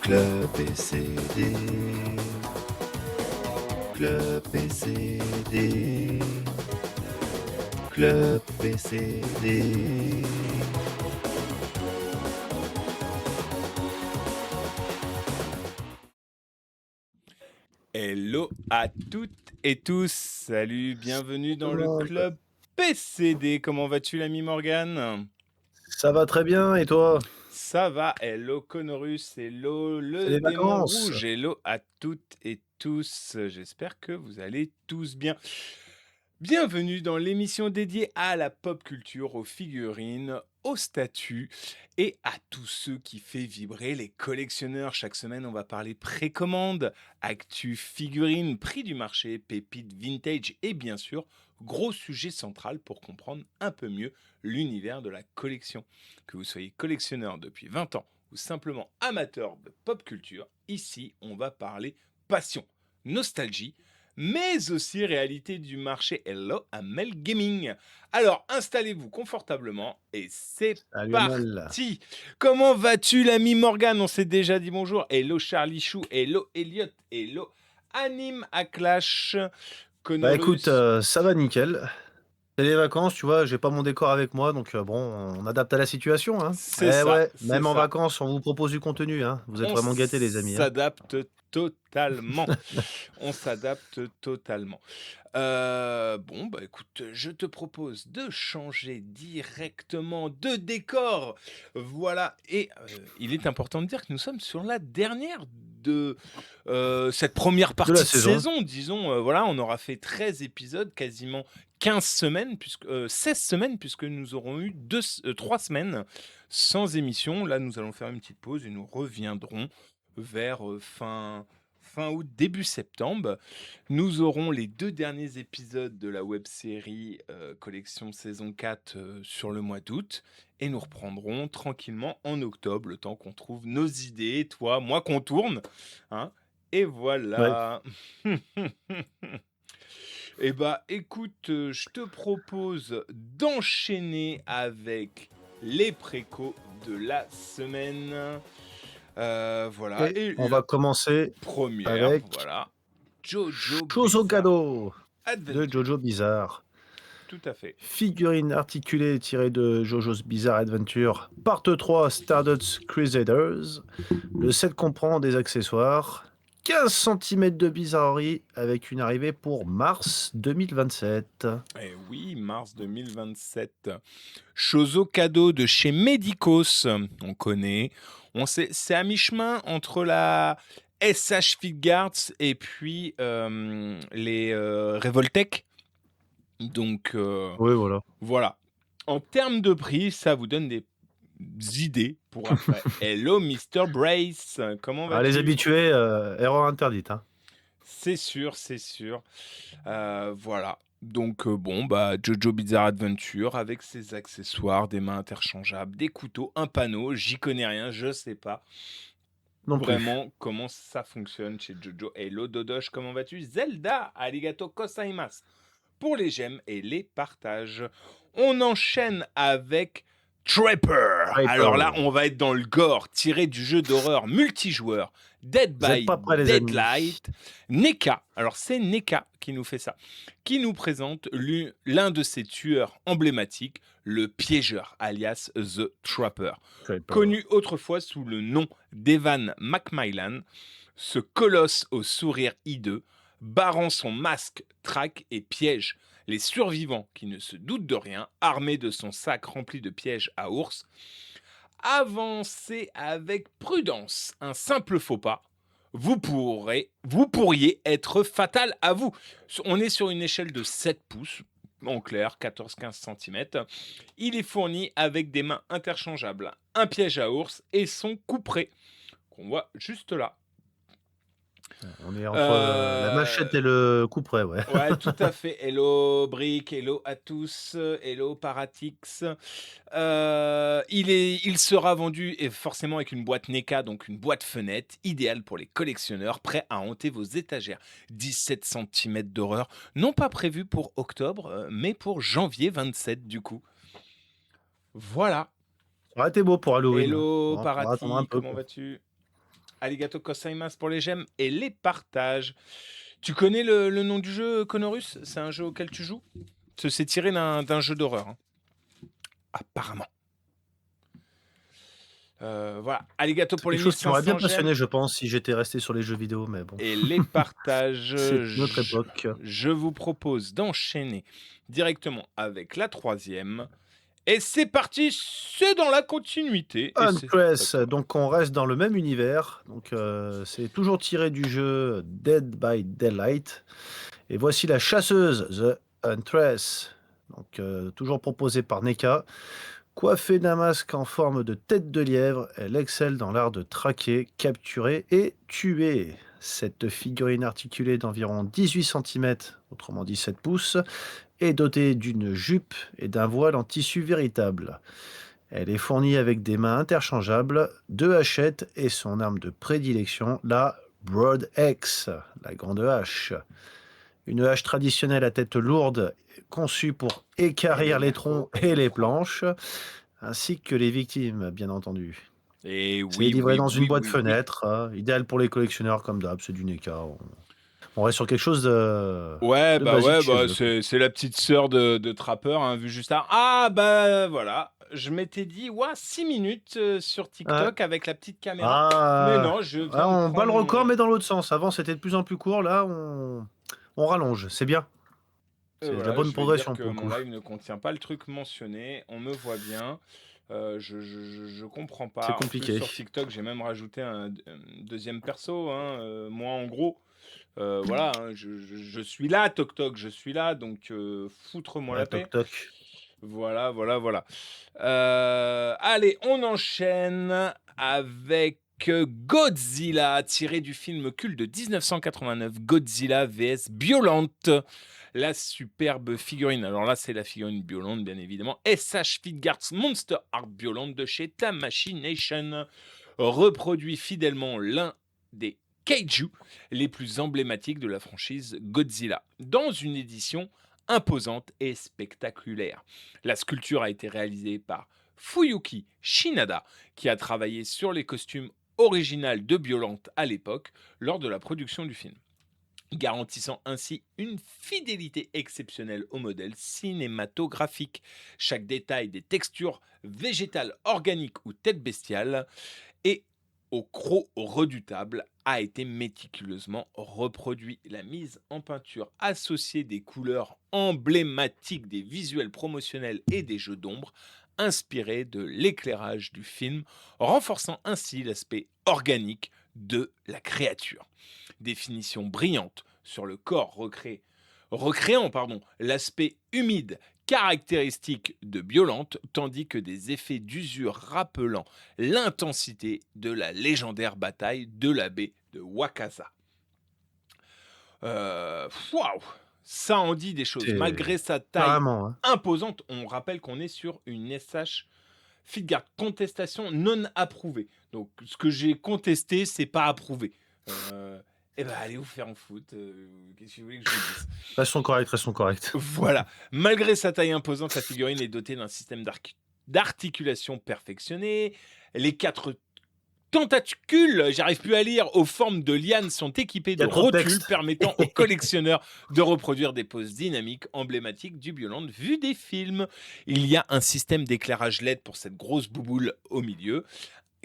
Club PCD, Club PCD, Club PCD. Hello à toutes et tous, salut, bienvenue dans le club PCD. Comment vas-tu l'ami Morgan? Ça va très bien et toi? Ça va, hello Conorus, hello C'est le les démon vacances. rouge, hello à toutes et tous, j'espère que vous allez tous bien. Bienvenue dans l'émission dédiée à la pop culture, aux figurines, aux statues et à tous ceux qui fait vibrer les collectionneurs. Chaque semaine, on va parler précommande, actu figurines, prix du marché, pépites vintage et bien sûr, gros sujet central pour comprendre un peu mieux l'univers de la collection. Que vous soyez collectionneur depuis 20 ans ou simplement amateur de pop culture, ici, on va parler passion, nostalgie, mais aussi réalité du marché Hello Amel Gaming. Alors, installez-vous confortablement et c'est Salut Amel. parti. Comment vas-tu l'ami Morgan? On s'est déjà dit bonjour. Hello Charlie Chou, hello Elliot, hello Anime à Clash, Bah écoute, Conorus. ça va nickel. C'est les vacances, tu vois, j'ai pas mon décor avec moi, donc bon, on adapte à la situation, hein. C'est Eh ça, ouais, c'est même en ça. vacances, on vous propose du contenu, hein. Vous êtes On vraiment gâtés les amis, hein. s'adapte totalement. On s'adapte totalement. Bon, bah écoute, je te propose de changer directement de décor. Voilà, et il est important de dire que nous sommes sur la dernière de cette première De la partie de saison. saison. Disons, voilà, on aura fait 13 épisodes, quasiment 15 semaines, 16 semaines, puisque nous aurons eu 3 semaines sans émission. Là, nous allons faire une petite pause et nous reviendrons vers fin août, début septembre. Nous aurons les 2 derniers épisodes de la web-série, collection saison 4, sur le mois d'août et nous reprendrons tranquillement en octobre, le temps qu'on trouve nos idées, toi, moi, qu'on tourne, hein, et Ouais. voilà. Et bah, écoute, je te propose d'enchaîner avec les précos de la semaine. Voilà, Et et on la va commencer première, avec voilà, Jojo Jojo Bizarre Cadeau de Adventure. Jojo Bizarre. Tout à fait. Figurine articulée tirée de Jojo's Bizarre Adventure, part 3 Stardust Crusaders. Le set comprend des accessoires, 15 cm de bizarrerie avec une arrivée pour mars 2027. Eh oui, mars 2027. Chozo cadeau de chez Medicos, on connaît. C'est à mi-chemin entre la SH Fitguards et puis les Revoltech. Donc Oui, voilà. voilà. En termes de prix, ça vous donne des idées pour après. Hello Mr. Brace, comment Ah, les vas-tu? habitués, erreur interdite, hein. C'est sûr, c'est sûr. Voilà. Donc bon, bah Jojo Bizarre Adventure avec ses accessoires, des mains interchangeables, des couteaux, un panneau, j'y connais rien, je sais pas Non plus. vraiment comment ça fonctionne chez Jojo. Hello Dodoche, comment vas-tu? Zelda, arigato gozaimasu pour les j'aime et les partages. On enchaîne avec Trapper. Alors là, Hyper. on va être dans le gore, tiré du jeu d'horreur multijoueur Dead Vous êtes by pas prêts, les amis. Deadlight. NECA, alors c'est NECA qui nous fait ça, qui nous présente l'un de ses tueurs emblématiques, le piégeur, alias The Trapper. Hyper. Connu autrefois sous le nom d'Evan McMillan, ce colosse au sourire hideux, barrant son masque, traque et piège les survivants qui ne se doutent de rien, armés de son sac rempli de pièges à ours. Avancez avec prudence, un simple faux pas. Vous pourriez être fatal à vous. On est sur une échelle de 7 pouces, en clair, 14-15 cm. Il est fourni avec des mains interchangeables, un piège à ours et son couperet, qu'on voit juste là. On est entre la machette Euh, et le couperet, ouais. ouais, tout à fait. Hello Brick, hello à tous, hello Paratix. Il sera vendu et forcément avec une boîte NECA, donc une boîte fenêtre, idéale pour les collectionneurs, prêt à hanter vos étagères. 17 cm d'horreur, non pas prévu pour octobre, mais pour janvier 27 du coup. Voilà. Ça aurait été beau pour Halloween. Hello Bon, faudra attendre un Parati, peu, comment quoi. vas-tu? Arigato gozaimasu pour les j'aime et les partages. Tu connais le nom du jeu, Conorus? C'est un jeu auquel tu joues? C'est tiré d'un jeu d'horreur, hein. Apparemment. Voilà. Arigato C'est pour les quelque chose qui m'aurait bien 1500 j'aime passionné, je pense, si j'étais resté sur les jeux vidéo, mais bon, et les partages. c'est une autre Je, époque. je vous propose d'enchaîner directement avec la troisième. Et c'est parti, c'est dans la continuité. Et c'est pas Huntress, trop mal. donc on reste dans le même univers, donc c'est toujours tiré du jeu Dead by Daylight. Et voici la chasseuse, The Huntress, donc toujours proposée par NECA. Coiffée d'un masque en forme de tête de lièvre, elle excelle dans l'art de traquer, capturer et tuer. Cette figurine articulée d'environ 18 cm, autrement dit 7 pouces, est dotée d'une jupe et d'un voile en tissu véritable. Elle est fournie avec des mains interchangeables, deux hachettes et son arme de prédilection, la Broad Axe, la grande hache. Une hache traditionnelle à tête lourde, conçue pour Et les équarrir les micros troncs et et les les micros. planches, ainsi que les victimes, bien entendu. Et C'est oui, livré oui, dans une oui, boîte oui, oui. fenêtre, idéal pour les collectionneurs comme d'hab, c'est du NECA. On reste sur quelque chose de basique Ouais, chez bah eux, quoi. c'est la petite sœur de Trapper, hein, vu juste là. Ah bah voilà, je m'étais dit, ouah, 6 minutes sur Ouais. TikTok avec la petite caméra. Mais Ah, non, je ah, viens de on bat prendre le record, mon... mais dans l'autre sens. Avant, c'était de plus en plus court. Là, on rallonge. C'est bien. C'est de la Voilà, bonne je vais dire progression que pour le mon coup. live ne contient pas le truc mentionné. On me voit bien. Je comprends C'est pas. En plus, compliqué. sur TikTok, j'ai même rajouté un deuxième perso, hein, moi, en gros. Voilà, hein, je suis là, Toc Toc, je suis là, donc foutre-moi Ouais, la toc paix. toc. Voilà, voilà, voilà. Allez, on enchaîne avec Godzilla, tiré du film culte de 1989, Godzilla vs Biolante. La superbe figurine. Alors là, c'est la figurine Biolante, bien évidemment. SH Figuarts Monster Art Biolante de chez Tamashii Nation reproduit fidèlement l'un des kaiju les plus emblématiques de la franchise Godzilla, dans une édition imposante et spectaculaire. La sculpture a été réalisée par Fuyuki Shinada, qui a travaillé sur les costumes originaux de Biolante à l'époque, lors de la production du film, garantissant ainsi une fidélité exceptionnelle au modèle cinématographique. Chaque détail des textures végétales, organiques ou têtes bestiales et au croc redoutable a été méticuleusement reproduit. La mise en peinture associée des couleurs emblématiques des visuels promotionnels et des jeux d'ombre inspirés de l'éclairage du film, renforçant ainsi l'aspect organique de la créature. Définition brillante sur le corps recréant l'aspect humide caractéristique de Biolante, tandis que des effets d'usure rappelant l'intensité de la légendaire bataille de la baie de Wakasa. Waouh, ça en dit des choses. C'est Malgré sa taille carrément, hein. imposante, on rappelle qu'on est sur une SH Fitgard contestation non approuvée. Donc ce que j'ai contesté, c'est pas approuvé. Eh ben allez vous faire en foot. Qu'est-ce que vous voulez que je vous dise? Restons corrects, restons corrects. Voilà. Malgré sa taille imposante, la figurine est dotée d'un système d'articulation perfectionné. Les 4 tentacules, j'arrive plus à lire, aux formes de lianes sont équipés Il y de a trop de rotules texte. permettant aux collectionneurs de reproduire des poses dynamiques emblématiques du Biolante vu des films. Il y a un système d'éclairage LED pour cette grosse bouboule au milieu,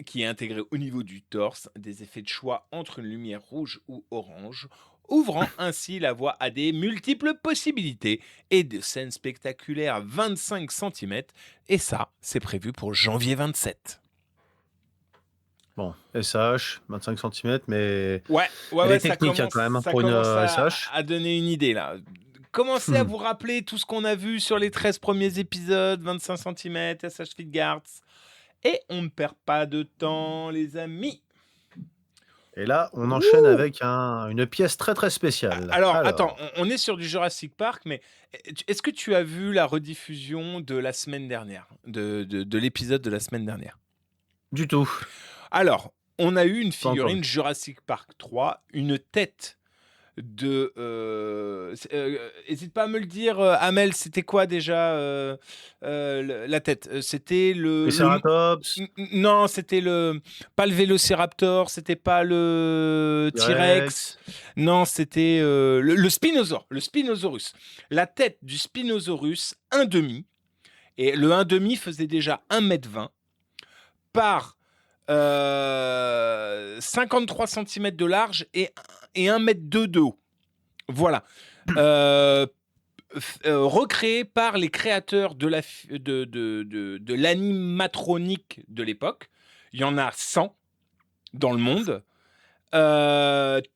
qui est intégré au niveau du torse, des effets de choix entre une lumière rouge ou orange, ouvrant ainsi la voie à des multiples possibilités et de scènes spectaculaires 25 cm. Et ça, c'est prévu pour janvier 27. Bon, SH, 25 cm, mais Ouais, ouais, elle est ouais, technique hein, quand même hein, ça pour une commence SH. à donner une idée là. Commencez à Hmm. vous rappeler tout ce qu'on a vu sur les 13 premiers épisodes, 25 cm, SH Fitgarts. Et on ne perd pas de temps, les amis. Et là, on enchaîne Wouh! avec une pièce très très spéciale. Alors, attends, Alors, on est sur du Jurassic Park, mais est-ce que tu as vu la rediffusion de la semaine dernière, de l'épisode de la semaine dernière? du tout, Alors, on a eu une pas encore vu. figurine Jurassic Park 3, une tête hésite pas à me le dire, Amel, c'était quoi déjà la tête? C'était Triceratops, non, c'était pas le Vélociraptor, c'était pas le T-Rex. T-Rex. Non, c'était le Spinosaure, le Spinosaurus. La tête du Spinosaurus 1,5. Et le 1,5 faisait déjà 1,20 m par 53 cm de large et 1,2 m de haut. Voilà. Recréé par les créateurs de l'animatronique de l'époque. Il y en a 100 dans le monde.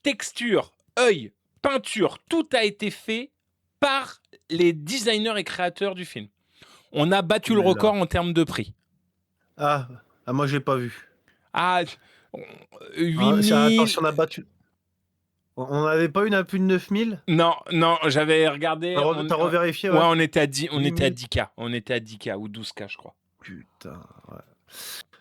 Texture, œil, peinture, tout a été fait par les designers et créateurs du film. On a battu le record en termes de prix. Ah, moi j'ai pas vu. Ah, 8000. Attends, si 8000. on a battu. On n'avait pas une à plus de 9000? Non, j'avais regardé. T'as revérifié, ouais, ouais. on était à 10, on était à 8000. 10K. On était à 10K ou 12K, je crois. Putain, ouais.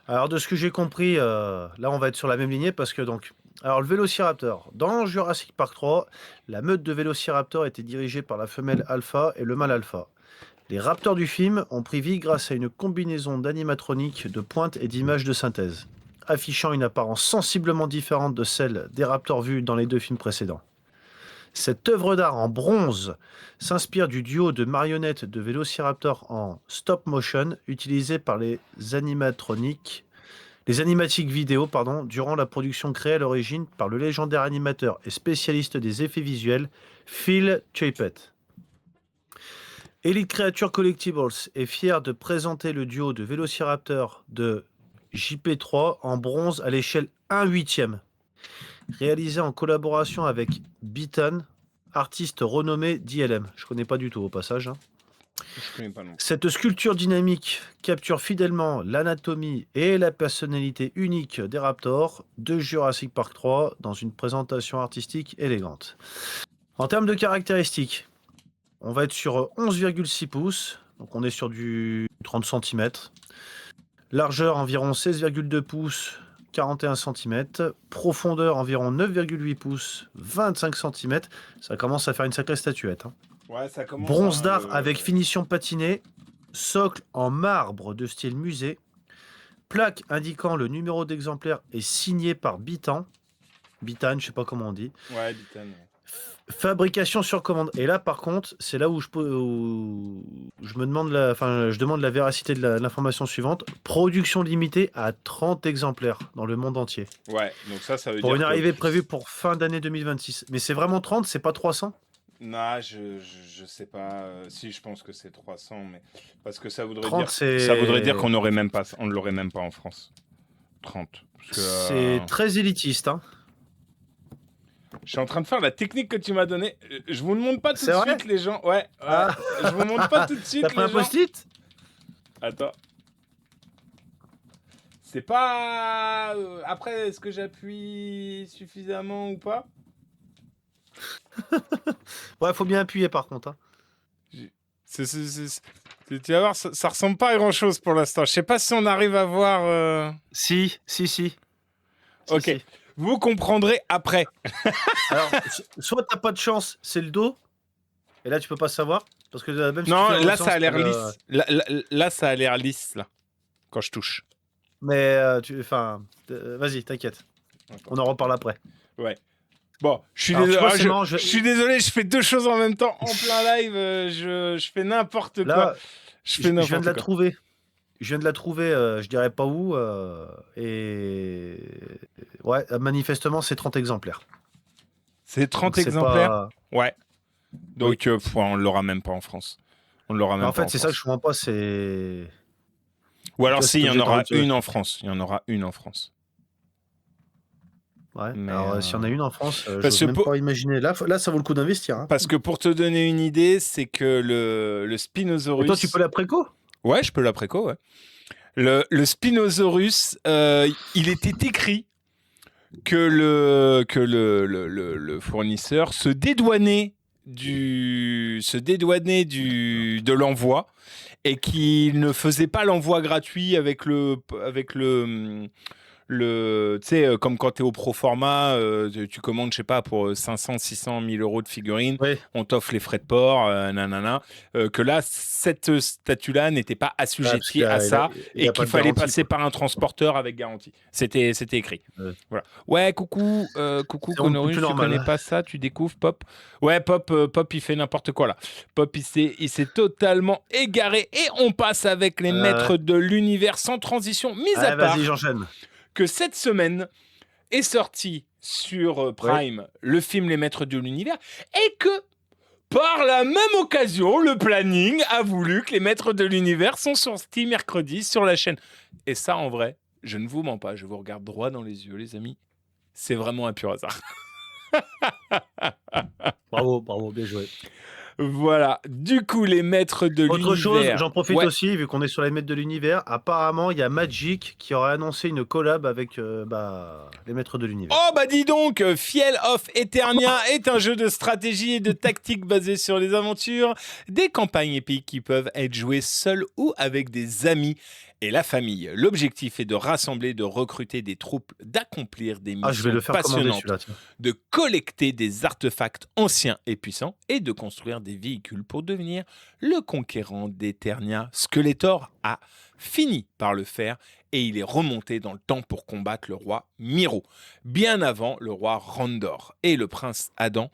Alors, de ce que j'ai compris, là, on va être sur la même lignée parce que donc. Alors, le Vélociraptor. Dans Jurassic Park 3, la meute de Vélociraptor était dirigée par la femelle alpha et le mâle alpha. Les raptors du film ont pris vie grâce à une combinaison d'animatronique, de pointe et d'images de synthèse, affichant une apparence sensiblement différente de celle des raptors vus dans les 2 films précédents. Cette œuvre d'art en bronze s'inspire du duo de marionnettes de Vélociraptor en stop motion utilisé par les animatiques vidéo durant la production créée à l'origine par le légendaire animateur et spécialiste des effets visuels Phil Chapek. Elite Creature Collectibles est fier de présenter le duo de Vélociraptor de JP3 en bronze à l'échelle 1/8, réalisé en collaboration avec Beaton, artiste renommé d'ILM. Je connais pas du tout au passage. Je connais pas non. Cette sculpture dynamique capture fidèlement l'anatomie et la personnalité unique des raptors de Jurassic Park 3 dans une présentation artistique élégante. En termes de caractéristiques, on va être sur 11,6 pouces, donc on est sur du 30 cm. Largeur environ 16,2 pouces, 41 cm. Profondeur environ 9,8 pouces, 25 cm. Ça commence à faire une sacrée statuette. Ouais, ça commence. Bronze d'art avec finition patinée. Socle en marbre de style musée. Plaque indiquant le numéro d'exemplaire est signée par Beaton. Beaton, je sais pas comment on dit. Ouais, Beaton. Fabrication sur commande. Et là, par contre, c'est là où je me demande je demande la véracité de l'information suivante. Production limitée à 30 exemplaires dans le monde entier. Ouais, donc ça veut dire. Pour une arrivée prévue pour fin d'année 2026. Mais c'est vraiment 30, c'est pas 300? Non, je sais pas. Si, je pense que c'est 300, mais parce que ça voudrait 30, dire qu'on n'aurait même pas, on ne l'aurait même pas en France. 30. C'est très élitiste, hein. Je suis en train de faire la technique que tu m'as donnée. Je vous le montre pas tout de suite, les gens. Ouais. Ah. Je vous montre pas tout de suite. T'as pris un post-it? Attends. C'est pas. Après, est-ce que j'appuie suffisamment ou pas? Ouais, faut bien appuyer par contre. Hein. Tu vas voir, ça ressemble pas à grand chose pour l'instant. Je sais pas si on arrive à voir. Si. Ok. Si. Vous comprendrez après. Alors, soit t'as pas de chance, c'est le dos. Et là, tu peux pas savoir. Parce que même si non, là, ça a l'air lisse. Là, ça a l'air lisse, là. Quand je touche. Mais, vas-y, t'inquiète. On en reparle après. Ouais. Bon, je suis désolé, je fais 2 choses en même temps. En plein live, je fais n'importe quoi. Je viens de la trouver. Je viens de la trouver, je dirais pas où. Et ouais, manifestement, c'est 30 exemplaires. C'est 30 exemplaires Ouais. Donc, on l'aura même pas en France. On l'aura même pas en France. En fait, c'est ça que je comprends pas, c'est... Ou alors, si, il y en aura une en France. Il y en aura une en France. Ouais, mais alors si on a une en France, je n'ose même pas imaginer. Là, ça vaut le coup d'investir. Hein. Parce que pour te donner une idée, c'est que le Spinosaurus... Et toi, tu peux la préco ? Ouais, je peux la préco, ouais. Le Spinosaurus, il était écrit que le fournisseur se dédouanait de l'envoi et qu'il ne faisait pas l'envoi gratuit avec le Tu sais, comme quand tu es au pro format, tu commandes, je sais pas, pour 500, 600, 1000 euros de figurines, Oui. on t'offre les frais de port, nanana. Que là, cette statue-là n'était pas Ah, parce qu'il assujettie à a, ça il et a pas qu'il de fallait garantie, passer quoi. par un transporteur avec garantie. C'était écrit. Ouais. Voilà. Ouais, coucou, coucou C'est un peu plus Gonorus, tu normal, connais hein. pas ça, tu découvres Pop. Ouais, Pop, il fait n'importe quoi là. Pop, il s'est totalement égaré et on passe avec les Ouais. maîtres de l'univers sans transition, mis à Allez, vas-y, part j'enchaîne. que cette semaine est sorti sur Oui. Prime le film Les Maîtres de l'Univers et que par la même occasion, le planning a voulu que Les Maîtres de l'Univers sont sortis mercredi sur la chaîne. Et ça, en vrai, je ne vous mens pas, je vous regarde droit dans les yeux, les amis. C'est vraiment un pur hasard. Bravo, bravo, bien joué. Voilà, du coup, Les Maîtres de Autre chose, l'Univers. j'en profite Ouais. aussi, vu qu'on est sur les maîtres de l'univers. Apparemment, il y a Magic qui aurait annoncé une collab avec les maîtres de l'univers. Oh bah dis donc, Fiel of Eternia est un jeu de stratégie et de tactique basé sur les aventures, des campagnes épiques qui peuvent être jouées seules ou avec des amis et la famille. L'objectif est de rassembler, de recruter des troupes, d'accomplir des Ah, je vais missions le faire commander passionnantes, celui-là, tiens. de collecter des artefacts anciens et puissants et de construire des véhicules pour devenir le conquérant d'Eternia. Skeletor a fini par le faire et il est remonté dans le temps pour combattre le roi Miro, bien avant le roi Randor. Et le prince Adam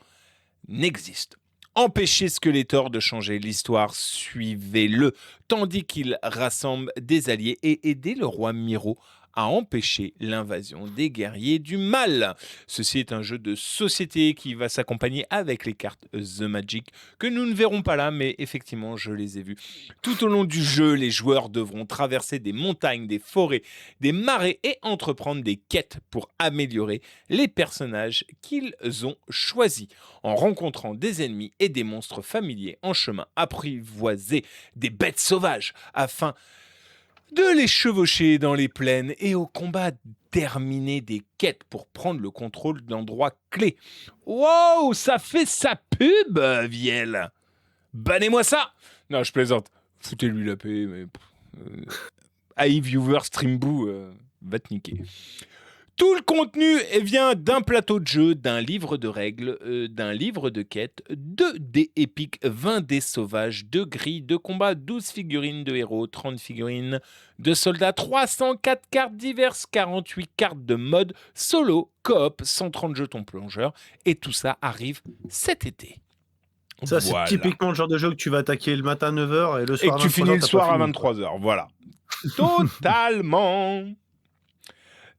n'existe. Empêchez Skeletor de changer l'histoire, suivez-le, tandis qu'il rassemble des alliés et aidez le roi Miro à empêcher l'invasion des guerriers du mal. Ceci est un jeu de société qui va s'accompagner avec les cartes The Magic, que nous ne verrons pas là, mais effectivement, je les ai vues. Tout au long du jeu, les joueurs devront traverser des montagnes, des forêts, des marais et entreprendre des quêtes pour améliorer les personnages qu'ils ont choisis. En rencontrant des ennemis et des monstres familiers en chemin, apprivoiser des bêtes sauvages afin de les chevaucher dans les plaines et au combat terminer des quêtes pour prendre le contrôle d'endroits clés. Wow, ça fait sa pub, Viel. Bannez-moi ça. Non, je plaisante. Foutez-lui la paix, mais... iViewer Streamboo, va te niquer. Tout le contenu vient d'un plateau de jeu, d'un livre de règles, d'un livre de quêtes, 2 dés épiques, 20 dés sauvages, 2 grilles de combat, 12 figurines de héros, 30 figurines de soldats, 304 cartes diverses, 48 cartes de mode, solo, coop, 130 jetons plongeurs. Et tout ça arrive cet été. Ça, c'est Voilà. typiquement le genre de jeu que tu vas attaquer le matin à 9h et le Et soir que à tu 23h. finis le t'as soir pas à fini, quoi. 23h. Voilà. Totalement.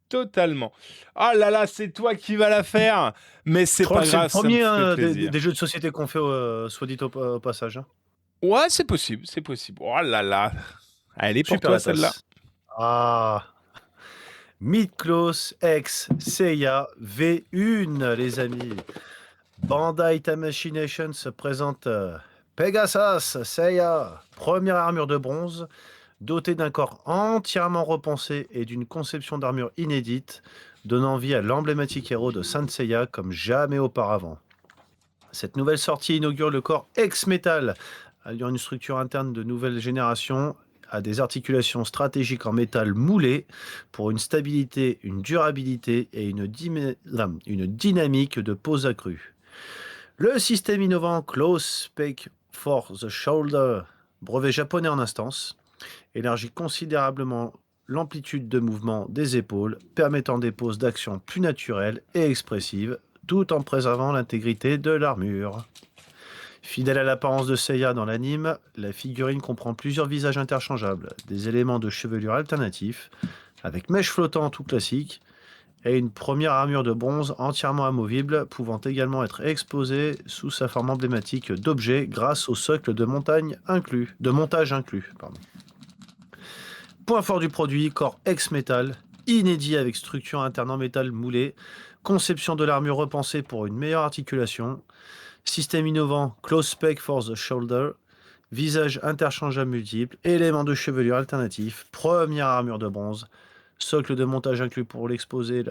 Totalement. Ah là là, c'est toi qui vas la faire. Mais Je c'est crois pas que c'est le grave, ça me premier fait des, plaisir. des jeux de société qu'on fait, soit dit au passage, hein. Ouais, c'est possible, c'est possible. Oh là là. Elle est pour Super toi, la celle-là. tasse. Ah. Midclose X Seiya V1, les amis. Bandai Tamashii Nation se présente Pegasus Seiya, première armure de bronze, dotée d'un corps entièrement repensé et d'une conception d'armure inédite, donnant vie à l'emblématique héros de Saint Seiya comme jamais auparavant. Cette nouvelle sortie inaugure le corps X-Metal, alliant une structure interne de nouvelle génération à des articulations stratégiques en métal moulé pour une stabilité, une durabilité et une dynamique de pose accrue. Le système innovant Close Spec for the Shoulder, brevet japonais en instance, élargit considérablement l'amplitude de mouvement des épaules, permettant des poses d'action plus naturelles et expressives, tout en préservant l'intégrité de l'armure. Fidèle à l'apparence de Seiya dans l'anime, la figurine comprend plusieurs visages interchangeables, des éléments de chevelure alternatifs, avec mèches flottantes ou classiques, et une première armure de bronze entièrement amovible, pouvant également être exposée sous sa forme emblématique d'objet grâce au socle de montage inclus. Point fort du produit, corps ex-métal, inédit avec structure interne en métal moulé, conception de l'armure repensée pour une meilleure articulation, système innovant Close Spec for the Shoulder, visage interchangeable multiple, éléments de chevelure alternatifs, première armure de bronze, socle de montage inclus pour exposer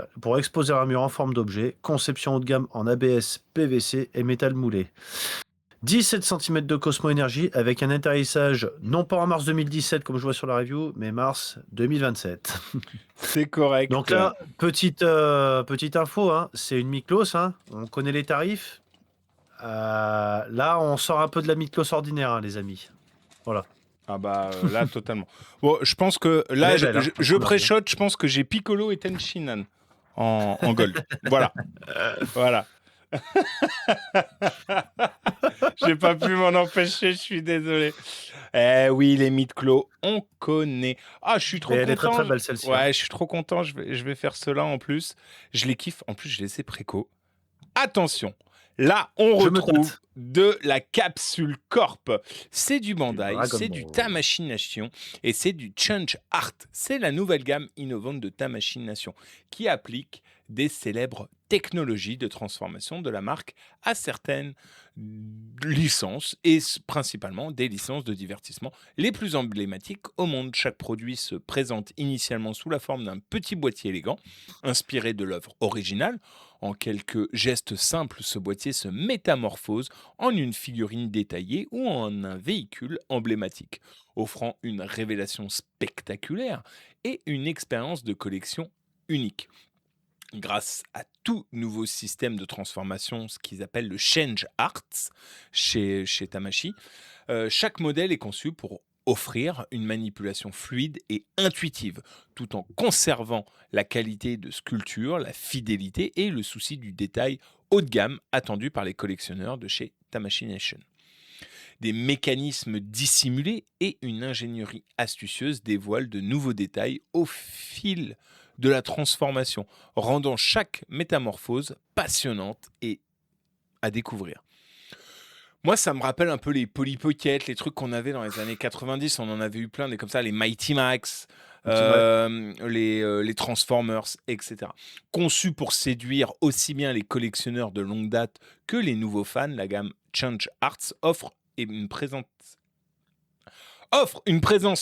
l'armure en forme d'objet, conception haut de gamme en ABS, PVC et métal moulé. 17 centimètres de Cosmo Energy avec un atterrissage non pas en mars 2017 comme je vois sur la review, mais mars 2027. C'est Donc correct. là, petite info, hein, c'est une Miklos, hein, on connaît les tarifs. Là, on sort un peu de la Miklos ordinaire, hein, les amis. Voilà. Ah bah là, totalement. Bon, je pense que Elle là, est belle, hein, la je couleur bleue. pré-shot, je pense que j'ai Piccolo et Tenshinhan en gold. Voilà, voilà. J'ai pas pu m'en empêcher, je suis désolé. Eh oui, les mythes-clos, on connaît. Ah, je suis Mais trop elle est très content. très belle celle-ci, hein. Ouais, je suis trop content. Je vais faire cela en plus. Je les kiffe. En plus, je les ai préco. Attention, là, on Je me retrouve tâte. de la capsule Corp. C'est du Du Bandai, Dragon c'est du Ball. Tamashii Nation et c'est du Change Art. C'est la nouvelle gamme innovante de Tamashii Nation qui applique des célèbres technologies de transformation de la marque à certaines licences et principalement des licences de divertissement les plus emblématiques au monde. Chaque produit se présente initialement sous la forme d'un petit boîtier élégant inspiré de l'œuvre originale. En quelques gestes simples, ce boîtier se métamorphose en une figurine détaillée ou en un véhicule emblématique, offrant une révélation spectaculaire et une expérience de collection unique. Grâce à tout nouveau système de transformation, ce qu'ils appellent le Change Arts chez Tamashii, chaque modèle est conçu pour offrir une manipulation fluide et intuitive, tout en conservant la qualité de sculpture, la fidélité et le souci du détail haut de gamme attendu par les collectionneurs de chez Tamashii Nation. Des mécanismes dissimulés et une ingénierie astucieuse dévoilent de nouveaux détails au fil de la transformation, rendant chaque métamorphose passionnante et à découvrir. Moi, ça me rappelle un peu les Polly Pocket, les trucs qu'on avait dans les années 90. On en avait eu plein, des comme ça, les Mighty Max, Ouais. les Transformers, etc. Conçus pour séduire aussi bien les collectionneurs de longue date que les nouveaux fans, la gamme Change Arts offre une présence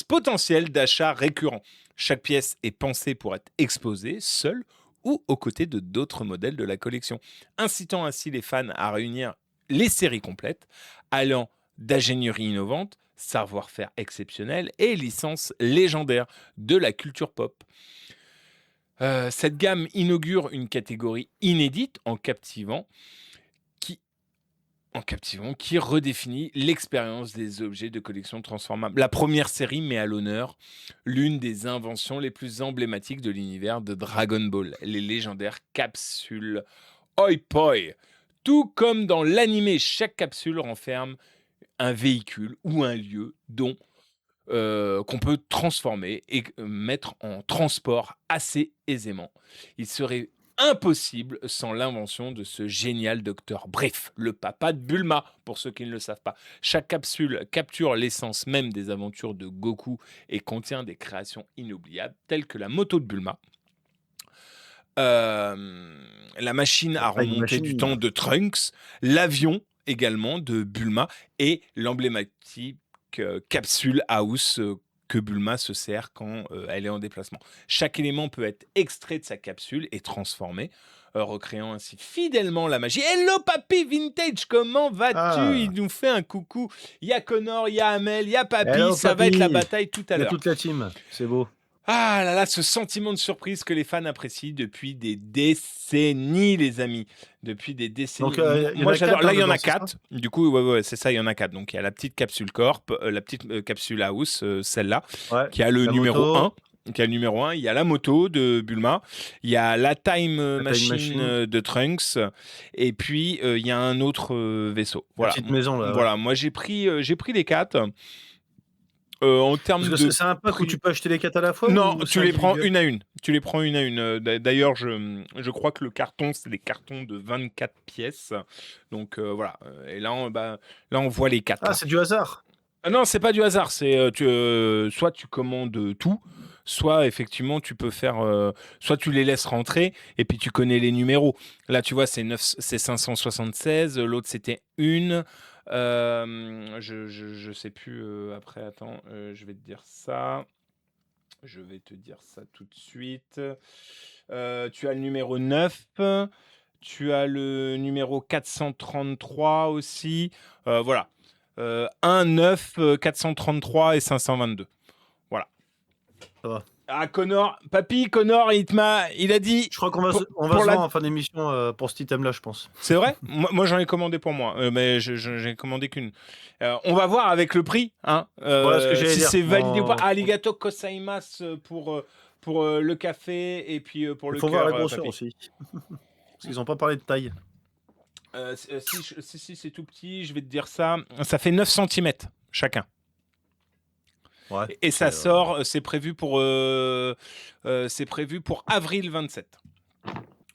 potentielle d'achat récurrent. Chaque pièce est pensée pour être exposée seule ou aux côtés de d'autres modèles de la collection, incitant ainsi les fans à réunir les séries complètes, allant d'ingénierie innovante, savoir-faire exceptionnel et licences légendaires de la culture pop. Cette gamme inaugure une catégorie inédite qui qui redéfinit l'expérience des objets de collection transformables. La première série met à l'honneur l'une des inventions les plus emblématiques de l'univers de Dragon Ball, les légendaires capsules Oi Poi. Tout comme dans l'animé, chaque capsule renferme un véhicule ou un lieu qu'on peut transformer et mettre en transport assez aisément. Il serait impossible sans l'invention de ce génial docteur Brief, le papa de Bulma, pour ceux qui ne le savent pas. Chaque capsule capture l'essence même des aventures de Goku et contient des créations inoubliables, telles que la moto de Bulma, la machine La à Time remonter du Machine. temps de Trunks, l'avion également de Bulma et l'emblématique capsule House que Bulma se sert quand elle est en déplacement. Chaque élément peut être extrait de sa capsule et transformé, recréant ainsi fidèlement la magie. Hello papy vintage, comment vas-tu? Il Ah, nous fait un coucou. Il y a Connor, il y a Amel, il y a Papy, hello ça va être la papy. bataille tout à Il y a l'heure. toute la team, c'est beau. Ah là là, ce sentiment de surprise que les fans apprécient depuis des décennies, les amis. Depuis des décennies. Donc il y en Moi, a j'adore. 4 Là, hein, il y en dedans, a c'est ça? quatre. Du coup, ouais, c'est ça, il y en a quatre. Donc, il y a la petite capsule Corp, la petite capsule House, celle-là, Ouais. qui a le La numéro moto, 1. Qui a le numéro 1. Il y a la moto de Bulma. Il y a la Time la Time Machine Machine, de Trunks. Et puis, il y a un autre vaisseau. la Voilà. petite maison là, ouais. Voilà. Moi, j'ai pris les quatre. En Parce termes que de c'est un pack où tu prix. peux acheter les 4 à la fois Non, ou c'est tu les prends individuel? une à une. Tu les prends une à une. D'ailleurs, je crois que le carton, c'est des cartons de 24 pièces. Donc voilà. Et là, on voit les quatre Ah, là. c'est du hasard. Ah non, c'est pas du hasard. C'est soit tu commandes tout, soit effectivement tu peux faire, soit tu les laisses rentrer et puis tu connais les numéros. Là, tu vois, c'est 576. L'autre c'était une. Je sais plus. Après, attends, je vais te dire ça. Je vais te dire ça tout de suite. Tu as le numéro 9, Tu as le numéro 433 aussi. Voilà. 1, 9, 433 et 522. Voilà. Ça va. Ah, Connor, Connor, il a dit Je crois qu'on va pour, on va pour se la. voir en fin d'émission pour cet item-là, je pense. C'est vrai? Moi, j'en ai commandé pour moi, mais j'ai commandé qu'une. On va voir avec le prix, hein, Voilà ce que j'allais si dire. c'est validé ou pas. Arigato gozaimasu pour le café et puis pour Il le faut voir la cœur, grosseur papy. aussi. Parce qu'ils n'ont pas parlé de taille. Si c'est tout petit, je vais te dire ça. Ça fait 9 cm chacun. Ouais. Et ça sort, c'est prévu pour avril 27.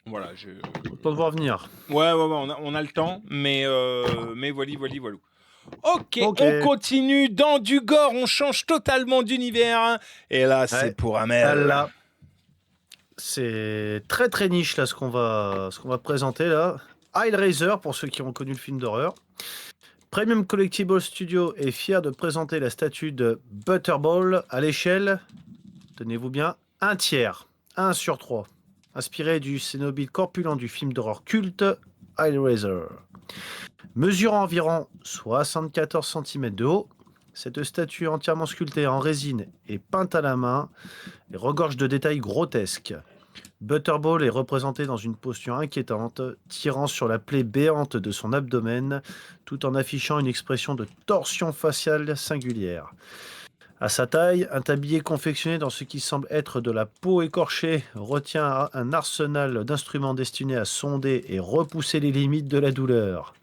Voilà. Faut le voir venir. Ouais, on a le temps, mais voilà. Ok, Ok. on continue dans du gore, on change totalement d'univers. Et là, c'est Ouais. pour Amel. Là, c'est très très niche là ce qu'on va présenter là. Hellraiser pour ceux qui ont connu le film d'horreur. Premium Collectible Studio est fier de présenter la statue de Butterball à l'échelle, tenez-vous bien, 1/3, 1 sur 3, inspiré du cénobite corpulent du film d'horreur culte Hellraiser. Mesurant environ 74 cm de haut, cette statue entièrement sculptée en résine et peinte à la main et regorge de détails grotesques. Butterball est représenté dans une posture inquiétante, tirant sur la plaie béante de son abdomen, tout en affichant une expression de torsion faciale singulière. À sa taille, un tablier confectionné dans ce qui semble être de la peau écorchée retient un arsenal d'instruments destinés à sonder et repousser les limites de la douleur.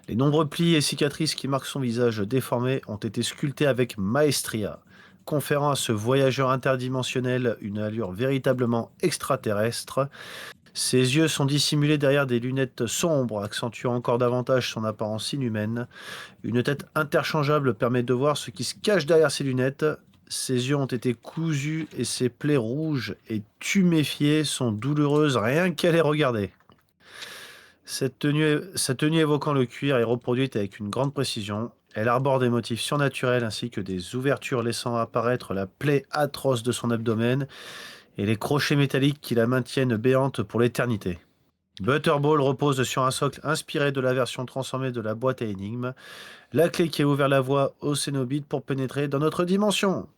Les nombreux plis et cicatrices qui marquent son visage déformé ont été sculptés avec maestria, conférant à ce voyageur interdimensionnel une allure véritablement extraterrestre. Ses yeux sont dissimulés derrière des lunettes sombres, accentuant encore davantage son apparence inhumaine. Une tête interchangeable permet de voir ce qui se cache derrière ces lunettes. Ses yeux ont été cousus et ses plaies rouges et tuméfiées sont douloureuses rien qu'à les regarder. Sa tenue évoquant le cuir est reproduite avec une grande précision. Elle arbore des motifs surnaturels ainsi que des ouvertures laissant apparaître la plaie atroce de son abdomen et les crochets métalliques qui la maintiennent béante pour l'éternité. Butterball repose sur un socle inspiré de la version transformée de la boîte à énigmes, la clé qui a ouvert la voie aux Cénobites pour pénétrer dans notre dimension.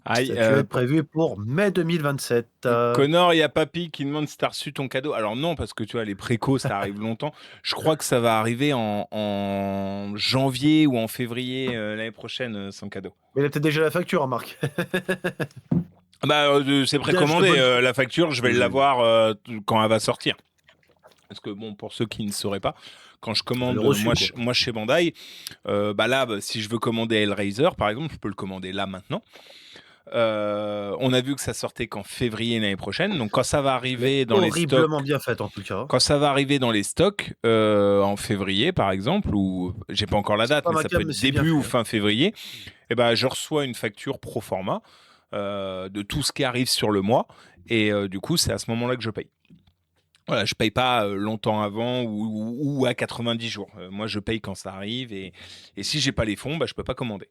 Aïe, Statue est prévue pour mai 2027. Connor, il y a Papy qui demande si t'as reçu ton cadeau. Alors non, parce que tu vois, les précos, ça arrive longtemps. Je crois que ça va arriver en janvier ou en février l'année prochaine, son cadeau. Mais il a peut-être déjà la facture, Marc. C'est précommandé. La facture, je vais l'avoir quand elle va sortir. Parce que bon, pour ceux qui ne sauraient pas, quand je commande, moi chez Bandai, si je veux commander Hellraiser, par exemple, je peux le commander là maintenant. On a vu que ça sortait qu'en février l'année prochaine. Donc quand ça va arriver dans les stocks, horriblement bien fait en tout cas. Quand ça va arriver dans les stocks en février par exemple, ou j'ai pas encore la date, mais ça peut être début ou fin février, et je reçois une facture pro forma de tout ce qui arrive sur le mois, et du coup c'est à ce moment-là que je paye. Voilà, je paye pas longtemps avant ou à 90 jours. Moi je paye quand ça arrive, et si j'ai pas les fonds, je peux pas commander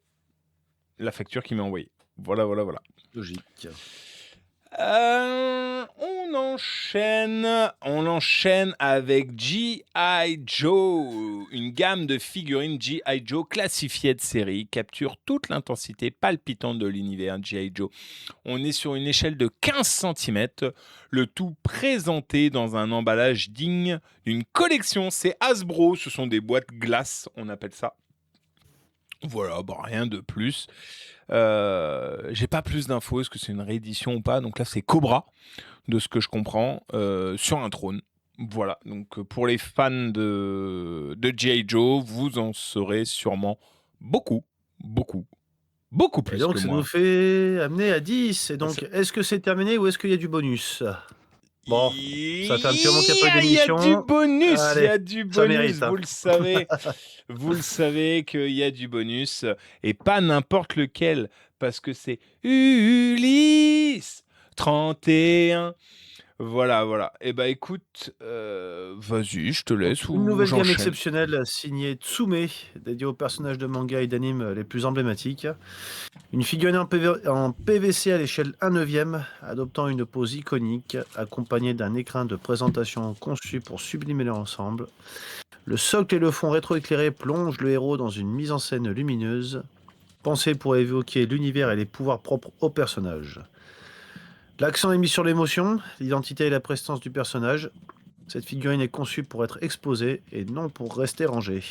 la facture qui m'est envoyée. Voilà. Logique. On enchaîne avec G.I. Joe. Une gamme de figurines G.I. Joe classifiées de série capture toute l'intensité palpitante de l'univers G.I. Joe. On est sur une échelle de 15 cm, le tout présenté dans un emballage digne d'une collection. C'est Hasbro, ce sont des boîtes glace, on appelle ça. Voilà, rien de plus. J'ai pas plus d'infos, est-ce que c'est une réédition ou pas. Donc là c'est Cobra, de ce que je comprends, sur un trône. Voilà, donc pour les fans de G.I. Joe, vous en saurez sûrement beaucoup plus et donc, que ça moi. nous fait amener à 10. Et donc, est-ce que c'est terminé ou est-ce qu'il y a du bonus? Bon, ça fait un petit moment qu'il n'y a pas eu d'émission. Il y a du bonus, Allez, il y a du bonus, ça mérite, hein. Vous le savez. Vous le savez qu'il y a du bonus, et pas n'importe lequel, parce que c'est Ulysse 31. Voilà, voilà. Et bah écoute, vas-y, je te Donc, laisse une ou nouvelle gamme j'enchaîne. exceptionnelle signée Tsume, dédiée aux personnages de manga et d'anime les plus emblématiques. Une figurine en PVC à l'échelle 1/9, adoptant une pose iconique, accompagnée d'un écrin de présentation conçu pour sublimer l'ensemble. Le socle et le fond rétroéclairé plongent le héros dans une mise en scène lumineuse, pensée pour évoquer l'univers et les pouvoirs propres au personnage. L'accent est mis sur l'émotion, l'identité et la prestance du personnage. Cette figurine est conçue pour être exposée et non pour rester rangée.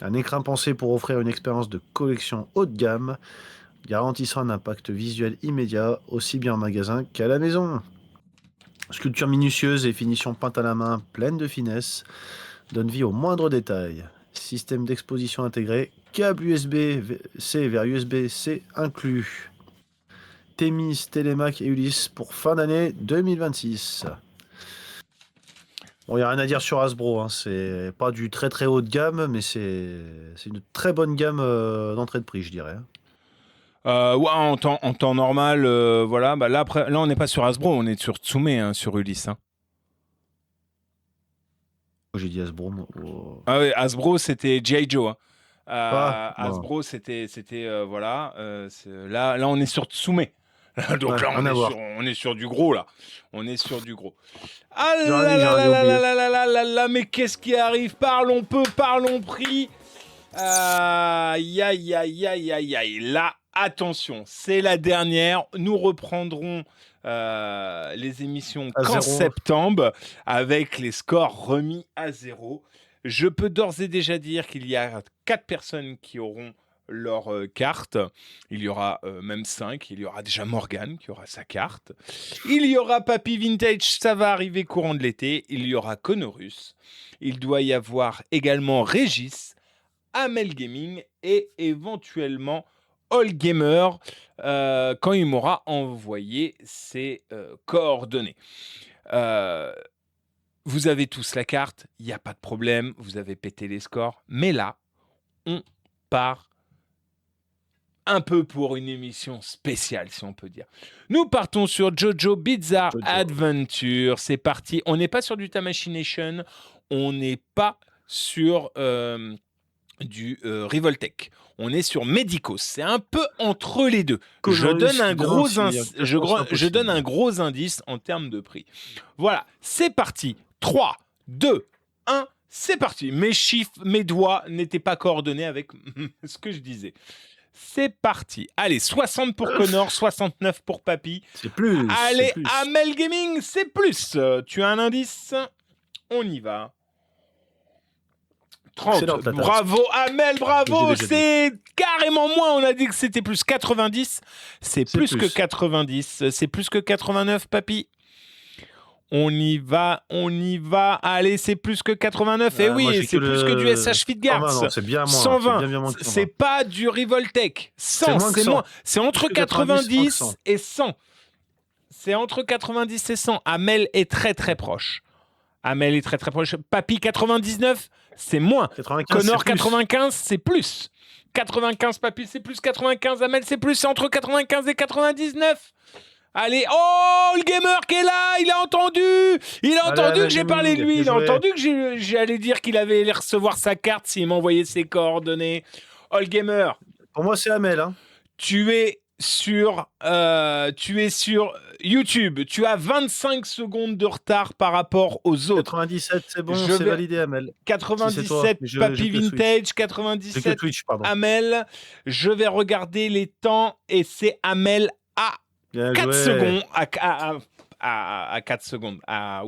Un écrin pensé pour offrir une expérience de collection haut de gamme, garantissant un impact visuel immédiat, aussi bien en magasin qu'à la maison. Sculpture minutieuse et finition peinte à la main, pleine de finesse, donne vie aux moindres détails. Système d'exposition intégré, câble USB-C vers USB-C inclus. Thémis, Télémac et Ulysse pour fin d'année 2026. Bon, il n'y a rien à dire sur Hasbro, hein. C'est pas du très très haut de gamme, mais c'est une très bonne gamme d'entrée de prix, je dirais. Ouais, en temps normal, voilà. Bah là, après, là, on n'est pas sur Hasbro, on est sur Tsume, hein, sur Ulysse. Hein. J'ai dit Hasbro, moi. Oh. Ah oui, Hasbro, c'était G.I. Joe. Hein. Ah, bon. Hasbro, c'était voilà. Là, on est sur Tsume. Donc Ouais, là, rien à voir. on est sur du gros là. On est sur du gros. Ah J'aurais là dit, là j'aurais là dû là là oublier. là là là là là, mais qu'est-ce qui arrive? Parlons peu, parlons prix. Aïe aïe aïe aïe aïe aïe. Là, attention, c'est la dernière. Nous reprendrons les émissions À qu'en zéro. septembre avec les scores remis à zéro. Je peux d'ores et déjà dire qu'il y a 4 personnes qui auront leur carte. Il y aura même 5. Il y aura déjà Morgane qui aura sa carte. Il y aura Papy Vintage, ça va arriver courant de l'été. Il y aura Conorus. Il doit y avoir également Régis, Amel Gaming et éventuellement All Gamer quand il m'aura envoyé ses coordonnées. Vous avez tous la carte, il n'y a pas de problème, vous avez pété les scores, mais là, on part un peu pour une émission spéciale, si on peut dire. Nous partons sur Jojo Bizarre Jojo. Adventure, c'est parti. On n'est pas sur du Tamashination, on n'est pas sur du Revoltech. On est sur Medicos. C'est un peu entre les deux. Colorus qui demande si c'est Je donne un impossible. gros indice en termes de prix. Voilà, c'est parti. 3, 2, 1, c'est parti. Mes chiffres, mes doigts n'étaient pas coordonnés avec ce que je disais. C'est parti. Allez, 60 pour Connor, 69 pour Papy. C'est plus, c'est Allez, plus. Amel Gaming, c'est plus. Tu as un indice? On y va. 30. Excellente la tasse. Bravo Amel, J'ai bravo. déjà dit. C'est carrément moins. On a dit que c'était plus 90. C'est C'est plus que plus. 90. C'est plus que 89, papy. On y va, on y va. Allez, c'est plus que 89. Et Moi, oui, j'ai que c'est plus que du le SH 120, Fitguards. non, c'est bien moins. C'est 120. bien moins que C'est 120. pas du Revoltech. C'est 100, moins que c'est 100. moins. C'est Plus entre que 90, moins que 90 100. et 100. C'est entre 90 et 100. Amel est très très proche. Amel est très très proche. Papy 99, c'est moins. 95, c'est Connor plus. 95, c'est plus. 95, Papy, c'est plus. 95, Amel, c'est plus. C'est entre 95 et 99. Allez, oh, le gamer qui est là, il a entendu. Il a Allez, entendu que Amel j'ai parlé de Gaming, lui. bien Il a joué. entendu que j'allais dire qu'il avait allé recevoir sa carte s'il m'envoyait ses coordonnées. Oh, le gamer, Pour moi, c'est Amel. Hein. tu es sur YouTube. Tu as 25 secondes de retard par rapport aux autres. 97, c'est bon, Je c'est vais validé, Amel. Si c'est toi, 97 mais j'ai Papy que Switch. Vintage, J'ai que 97 Twitch, pardon. Amel. Je vais regarder les temps et c'est Amel à Bien 4 joué. secondes. À 4 secondes. À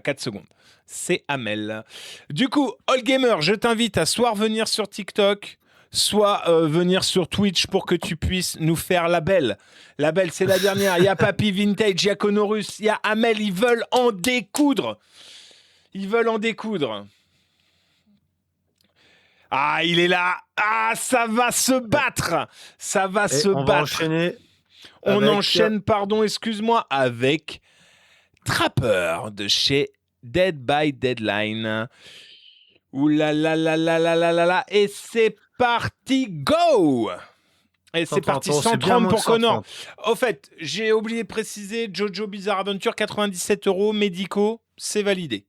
4 secondes. C'est Amel. Du coup, All Gamer, je t'invite à soit venir sur TikTok, soit venir sur Twitch pour que tu puisses nous faire la belle. La belle, c'est la dernière. Il y a Papy Vintage, il y a Conorus, il y a Amel. Ils veulent en découdre. Ils veulent en découdre. Ah, il est là. Ah, ça va se battre. Ça va Et se on va battre. enchaîner. On avec- enchaîne, pardon, excuse-moi, avec Trapper de chez Dead by Deadline. Ouh là là là là là là là là. Et c'est parti, go! Et c'est 130 parti, €, c'est bien 130 moins pour que Connor. 130. Au fait, j'ai oublié de préciser, Jojo Bizarre Adventure, 97 € médicaux, c'est validé.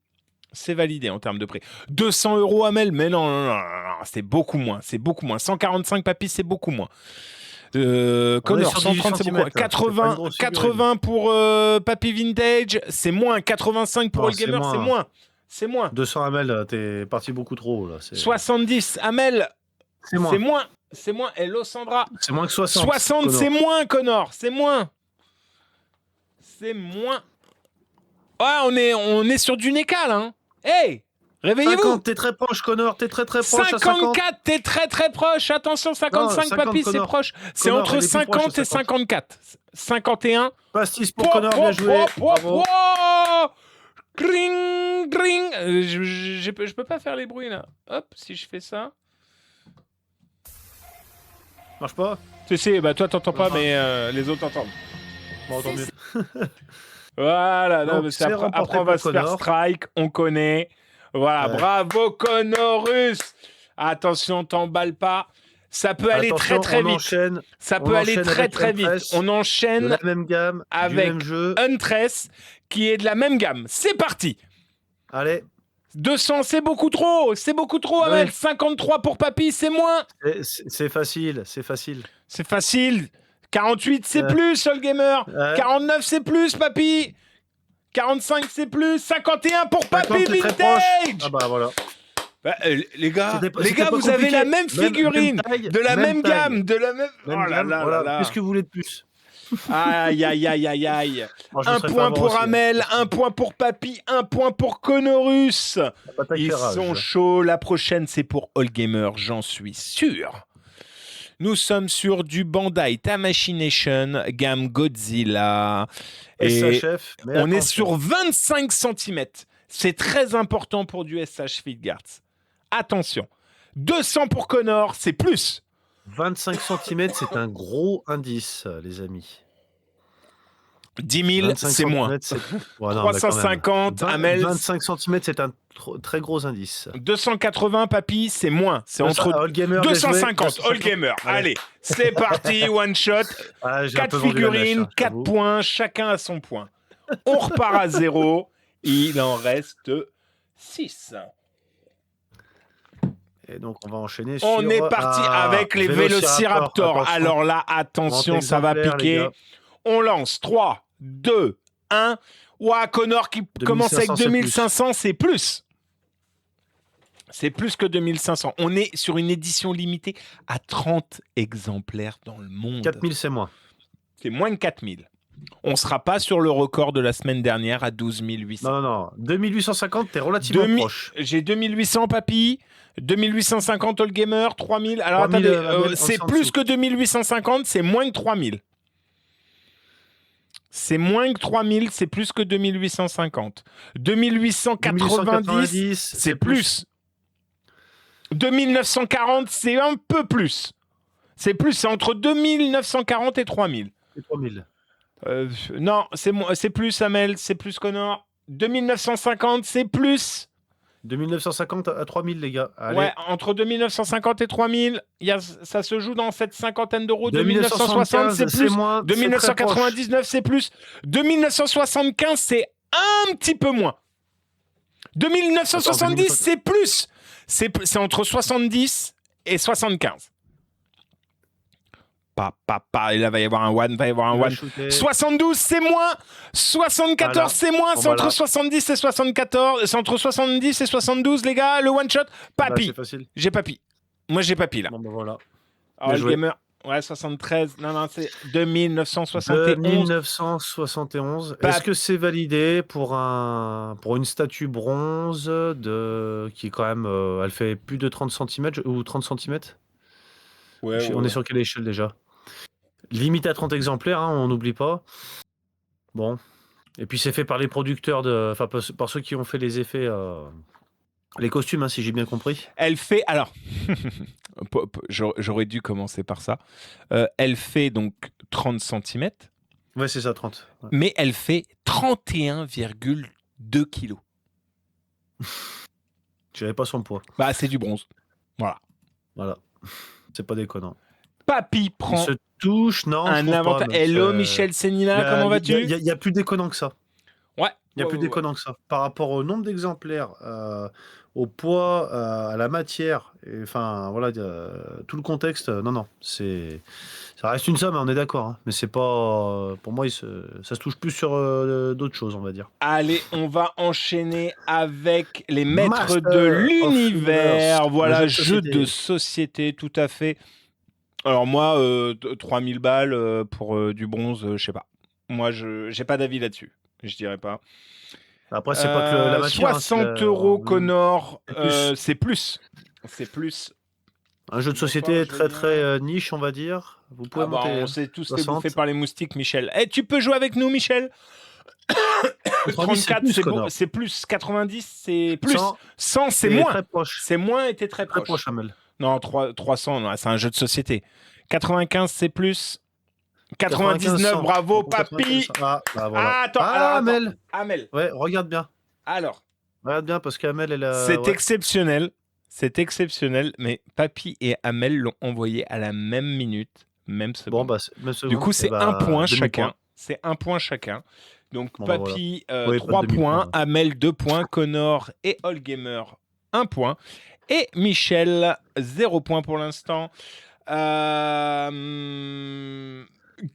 C'est validé en termes de prix. 200 € Amel, mais non, non, non, non, non, c'est beaucoup moins, c'est beaucoup moins. 145 papis, c'est beaucoup moins. On est Connor, sur 18 130, c'est beaucoup moins. centimètres, là. C'est pas une 80, grosse figurine. 80 pour Papy Vintage, c'est moins. 85 pour Non, All c'est Gamer, c'est moins. moins. C'est moins. 200 ml, t'es parti beaucoup trop, là. 70, Amel, C'est c'est moins. moins. C'est moins. Hello Sandra. C'est moins que 60, 60, c'est Connor. moins, Connor. C'est moins. C'est moins. Ouais, on est sur du Nécal, hein. Hey, réveillez-vous. 50, t'es très proche, Connor. T'es très très proche à 50. 54, t'es très très proche. Attention, Non, 55, 50, papy, c'est Connor. proche. C'est Connor, entre il est plus proche 50 à et 50. 54. 51. Pastis pour Connor, bien joué. Bravo. Gring, gring. Je peux pas faire les bruits là. Hop, si je fais ça. Marche pas? Si, bah toi t'entends pas, Enfin. mais les autres entendent. Bon, tant mieux. Voilà, non, Donc, mais c'est après, remporté on va pour se faire Connor. strike, on connaît. Voilà, Ouais. bravo Connorus. Attention, t'emballes pas. Ça peut aller très Attention, très on vite. enchaîne. Ça On peut aller enchaîne très avec très vite. Huntress, On de enchaîne la même gamme, du avec même jeu. Huntress qui est de la même gamme. C'est parti. Allez, 200, c'est beaucoup trop. C'est beaucoup trop, Amel. Oui. 53 pour Papy, c'est moins. c'est facile, c'est facile. C'est facile. 48, c'est Ouais. plus, Soul Gamer. Ouais. 49, c'est plus, Papy. 45, c'est plus. 51 pour 50, Papy t'es très proche. Vintage. Ah bah voilà. Bah, les gars, C'était pas vous avez compliqué. la même figurine, taille, de la même taille, gamme, de la même. même Oh là gamme, là voilà. là là. Qu'est-ce que vous voulez de plus? Aïe aïe aïe aïe aïe. Moi, je me Un serais fait point avoir pour aussi, hein. Amel, un point pour Papy, un point pour Connorus. Bataille Ils fait rage. sont chauds. La prochaine, c'est pour All Gamer, j'en suis sûr. Nous sommes sur du Bandai Tamashii gamme Godzilla. Et SHF, mais on est attention. sur 25 cm. C'est très important pour du SH Fieldguards. Attention. 200 pour Connor, c'est plus. 25 cm, c'est un gros indice, les amis. 10 000, 25 c'est moins. centimètres, ouais, non, mais quand même. 350, Amel. 25 cm, c'est un très gros indice. 280, Papy, c'est moins. C'est entre All Gamer, bien joué. 250. All Gamer. Allez, c'est parti, one shot. Ah, j'ai un 4 peu vendu la mèche, figurines, hein, 4 j'avoue. points, chacun a son point. On repart à 0. Il en reste 6. Et donc, on va enchaîner sur... On est parti avec les Vélociraptors. Attention. Alors là, attention, Vente ça va exemplaire, les piquer. gars. On lance 3, 2, 1. Ouah, Connor qui commence avec 2500, c'est plus. C'est plus que 2500. On est sur une édition limitée à 30 exemplaires dans le monde. 4000, c'est moins. C'est moins de 4000. On ne sera pas sur le record de la semaine dernière à 12 800. Non. 2850, t'es relativement proche. J'ai 2800, Papy. 2850 All Gamer, 3000. Alors 3000, attendez, c'est plus que 2850, c'est moins que 3000. C'est moins que 3000, c'est plus que 2850. 2890, c'est plus. 2940, c'est un peu plus. C'est plus, c'est entre 2940 et 3000. Et 3000. Non, c'est plus, Amel, c'est plus Connor. 2950, c'est plus. 2950 à 3000, les gars. Allez. Ouais, entre 2950 et 3000, ça se joue dans cette cinquantaine d'euros. 2960, c'est plus. moins. 2999, c'est plus. 2975, c'est un petit peu moins. 2970, c'est plus. C'est entre 70 et 75. Et là, va y avoir un one, 72, c'est moins. 74, voilà. C'est moins. C'est entre 70 et 74. C'est entre 70 et 72, les gars. Le one shot. Papy. C'est facile. J'ai Papy. Moi, j'ai Papy, là. Bon, ben voilà. Alors, le gamer. Ouais, 73. Non, c'est 2971. 2971. Est-ce que c'est validé pour une statue bronze qui est quand même... elle fait plus de 30 cm ou 30 cm? Ouais, on est sur quelle échelle déjà? Limite à 30 exemplaires, hein, on n'oublie pas. Bon. Et puis c'est fait par les producteurs, enfin par ceux qui ont fait les effets, les costumes, hein, si j'ai bien compris. Elle fait, alors, j'aurais dû commencer par ça. Elle fait donc 30 cm. Ouais, c'est ça, 30. Ouais. Mais elle fait 31,2 kilos. Je n'avais pas son poids. Bah, c'est du bronze. Voilà. C'est pas déconnant. Papy Ils prend se touchent, non, je un trouve pas. avantage. Hello Michel Sénina, comment vas-tu? Il y a plus déconnant que ça. Ouais. Il y a plus déconnant que ça. Par rapport au nombre d'exemplaires, au poids, à la matière, enfin voilà, tout le contexte. Non, ça reste une somme, on est d'accord. Hein, mais c'est pas, pour moi, ça se touche plus sur d'autres choses, on va dire. Allez, on va enchaîner avec les maîtres Master de of l'univers. Universe, Voilà, un jeu de société, tout à fait. Alors moi, 3000 balles pour du bronze, je sais pas. Moi, je j'ai pas d'avis là-dessus. Je dirais pas. Après, c'est pas que la matière. 60 euros Connor, c'est plus. c'est plus. Un jeu de société très niche, on va dire. Vous pouvez monter. On s'est tous fait 60. bouffer par les moustiques, Michel. Eh, tu peux jouer avec nous, Michel? 34, c'est plus. 90, c'est plus. 100, c'est moins. Très proche. C'est moins et t'es très proche. Très proche, Amel. Non, 300, non, c'est un jeu de société. 95, c'est plus. 99, bravo, papy. Voilà. Attends, Amel. Amel. Ouais, regarde bien. Alors. Regarde bien, parce qu'Amel, elle a... C'est exceptionnel. C'est exceptionnel, mais papy et Amel l'ont envoyé à la même minute, même seconde. Bon, même seconde. Du coup, c'est un point chacun. C'est un point chacun. Donc, papy, 3 points. Amel, 2 points. Connor et Allgamer, 1 point. Et Michel, 0 point pour l'instant.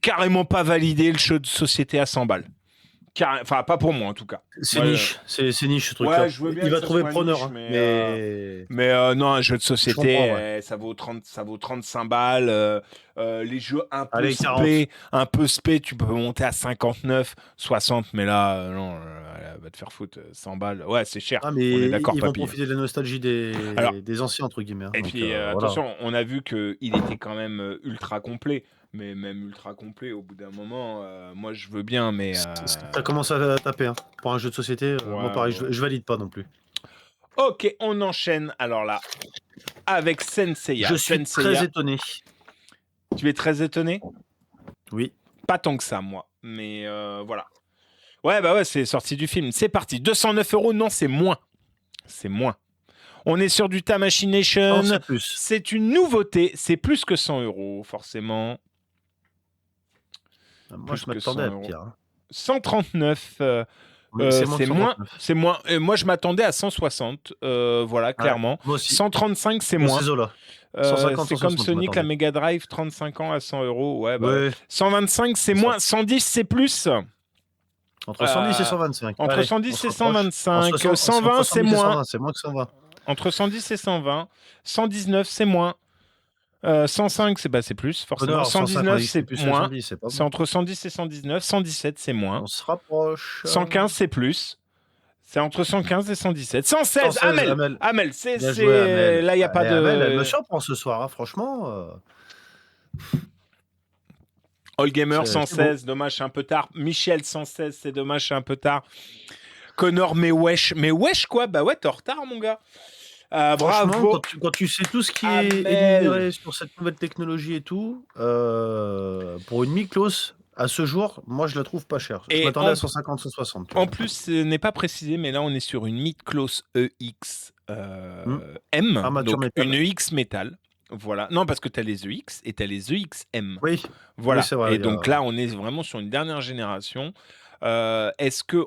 Carrément pas validé le jeu de société à 100 balles. Enfin, pas pour moi en tout cas. C'est niche, c'est niche ce truc-là. Ouais, je veux bien il va trouver preneur. Niche, mais non, un jeu de société, ça vaut 35 balles. Les jeux un peu spé, tu peux monter à 59, 60, mais là, non, va te faire foutre, 100 balles. Ouais, c'est cher. Ah, mais on est d'accord, ils vont profiter de la nostalgie des anciens, entre guillemets. Et donc, puis, attention, on a vu qu'il était quand même ultra complet. Mais même ultra complet, au bout d'un moment, moi je veux bien, mais... Ça commence à taper, hein. Pour un jeu de société, moi pareil, je valide pas non plus. Ok, on enchaîne, alors là, avec Senseiya. Je suis très étonné. Tu es très étonné? Oui. Pas tant que ça, moi, mais voilà. Ouais, c'est sorti du film. C'est parti, 209 €, non, c'est moins. C'est moins. On est sur du Tamashination. C'est plus. C'est une nouveauté, c'est plus que 100 €, forcément. Moi, je m'attendais à pire. 139, c'est moins. Moi, je m'attendais à 160, voilà, clairement. Moi aussi. 135, c'est moins. C'est comme Sonic, la Mega Drive, 35 ans à 100 €. Ouais. 125, c'est moins. 110, c'est plus. Entre 110 et 125. Entre 110 et 125. 120, c'est moins. C'est moins que 120. Entre 110 et 120. 119, c'est moins. 105, c'est plus, forcément. 119, c'est moins. C'est entre 110 et 119. 117, c'est moins. On se rapproche. 115, c'est plus. C'est entre 115 et 117. 116, Amel, là, il n'y a pas de... Amel, elle me surprend ce soir, hein, franchement. Allgamer, 116, dommage, c'est un peu tard. Michel, 116, c'est dommage, c'est un peu tard. Connor, mais wesh quoi? Bah ouais, t'es en retard, mon gars. Bravo. Quand tu sais tout ce qui est énuméré sur cette nouvelle technologie et tout, pour une Miklos, à ce jour, moi je la trouve pas chère. Je m'attendais à 150, 160. En plus, ce n'est pas précisé, mais là on est sur une Miklos EX M, donc une EX métal. Voilà. Non, parce que tu as les EX et tu as les EXM. Oui. Voilà. Oui, c'est vrai, et donc là, on est vraiment sur une dernière génération. Est-ce que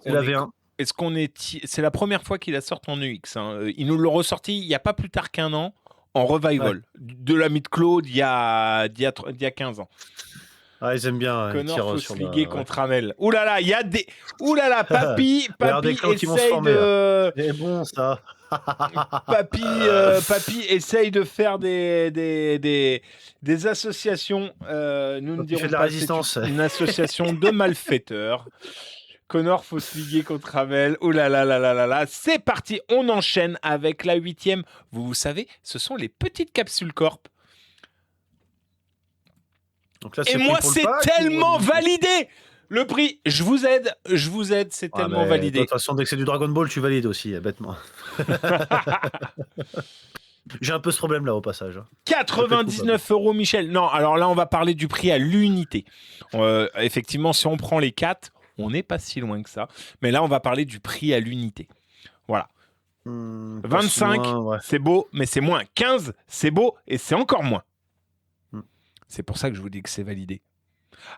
c'est la première fois qu'il la sort en EX, hein. Il nous l'a ressorti il n'y a pas plus tard qu'un an en revival de la Mid-Cloud il y a 15 ans. Ah, ils aiment bien. Connor faut se liguer contre Amel. Ouh là là, il y a des... Ouh là là, papy essaye de... C'est bon, ça. Papy essaye de faire des associations. Nous ne dirons pas c'est une association de malfaiteurs. Connor faut se liguer contre Amel. Oh là là là là là là. C'est parti, on enchaîne avec la 8e. Vous savez, ce sont les petites capsules corp. Donc là, et moi, c'est tellement validé. Le prix, je vous aide, c'est tellement validé. De toute façon, dès que c'est du Dragon Ball, tu valides aussi, bêtement. J'ai un peu ce problème-là au passage. 99 €, Michel. Non, alors là, on va parler du prix à l'unité. Effectivement, si on prend les 4, on n'est pas si loin que ça. Mais là, on va parler du prix à l'unité. Voilà. 25, c'est beau, mais c'est moins. 15, c'est beau, et c'est encore moins. C'est pour ça que je vous dis que c'est validé.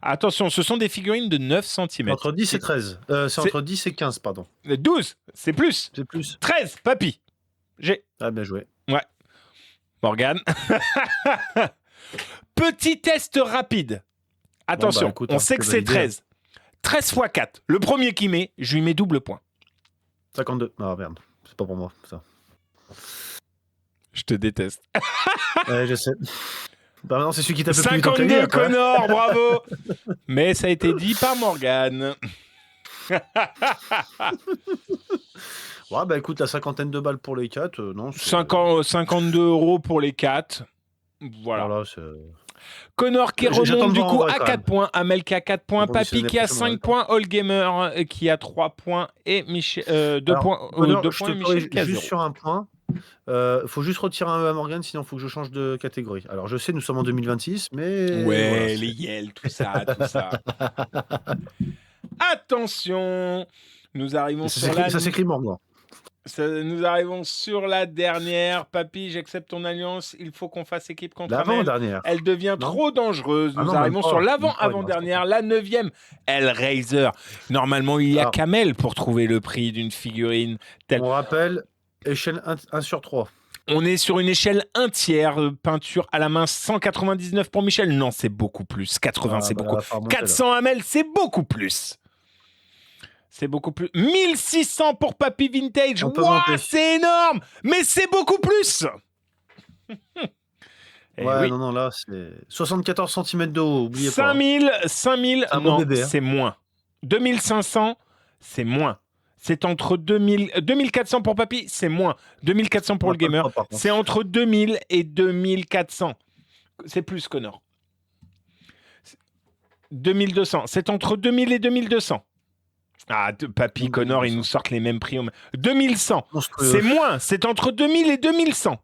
Attention, ce sont des figurines de 9 cm. Entre 10 et 13. C'est entre 10 et 15, pardon. 12, c'est plus. C'est plus. 13, papy. J'ai. Ah, bien joué. Ouais. Morgane. Petit test rapide. Attention, écoute, on sait que c'est 13. 13 x 4. Le premier qui met, je lui mets double point. 52. Ah merde, c'est pas pour moi, ça. Je te déteste. Ouais, je sais. Bah non, c'est celui qui t'a fait plus 52, Connor, bravo. Mais ça a été dit par Morgane. Ouais, bah écoute, la cinquantaine de balles pour les 4, non. 52 € pour les 4. Voilà. Connor qui remonte du coup à 4 points, Amel qui a 4 points, Papy qui a 5 points, Allgamer qui a 3 points et Michel 2 points. Connor, 2 je points te et Michel qui a juste 0. sur un point. Faut juste retirer un E à Morgane, sinon il faut que je change de catégorie. Alors je sais, nous sommes en 2026, mais. Ouais, voilà, les yels, tout ça. Attention, nous arrivons sur la. Ça s'écrit Morgan. Nous arrivons sur la dernière. Papy, j'accepte ton alliance. Il faut qu'on fasse équipe contre Amel. L'avant-dernière. Elle devient trop dangereuse. Nous arrivons sur l'avant-avant-dernière, la 9e. Hellraiser. Normalement, il y a qu'Amel pour trouver le prix d'une figurine. On rappelle, échelle 1 sur 3. On est sur une échelle 1 tiers. Peinture à la main, 199 pour Michel. Non, c'est beaucoup plus. 80, c'est beaucoup. 400 Amel, c'est beaucoup plus. C'est beaucoup plus. 1600 pour Papy Vintage. Wow, c'est énorme. Mais c'est beaucoup plus. Ouais, non, là, c'est 74 cm de haut. Oubliez 5000, non, bébé, hein. C'est moins. 2500, c'est moins. C'est entre 2400 pour Papy, c'est moins. 2400 pour le gamer, c'est entre 2000 et 2400. C'est plus, Connor. 2200, c'est entre 2000 et 2200. Ah, Papy, Connor, ils nous sortent les mêmes prix. 2100, c'est moins, c'est entre 2000 et 2100.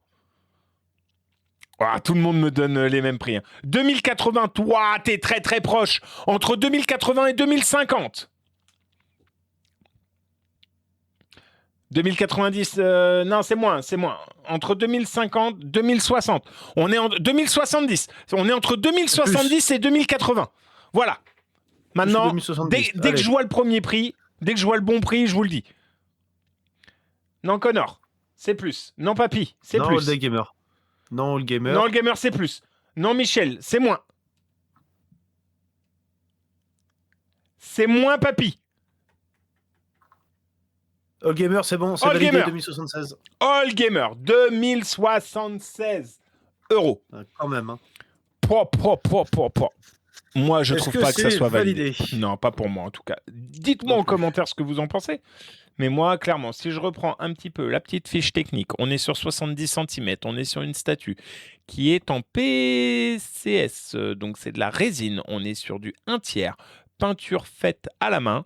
Ah, tout le monde me donne les mêmes prix. 2080, toi, t'es très très proche. Entre 2080 et 2050. 2090, non, c'est moins. Entre 2050, 2060. On est en 2070. On est entre 2070 et 2080. Voilà. Maintenant, dès que je vois le premier prix, dès que je vois le bon prix, je vous le dis. Non, Connor, c'est plus. Non, Papy, c'est plus. Non, Gamer. Non, le gamer. Non, le gamer, c'est plus. Non, Michel, c'est moins. C'est moins, Papy. All Gamer, c'est bon, c'est validé, 2076. All Gamer, 2076 €. Quand même, hein. Moi, je trouve pas que ça soit validé. Non, pas pour moi, en tout cas. Dites-moi en commentaire ce que vous en pensez. Mais moi, clairement, si je reprends un petit peu la petite fiche technique, on est sur 70 cm, on est sur une statue qui est en PCS, donc c'est de la résine, on est sur du 1 tiers, peinture faite à la main,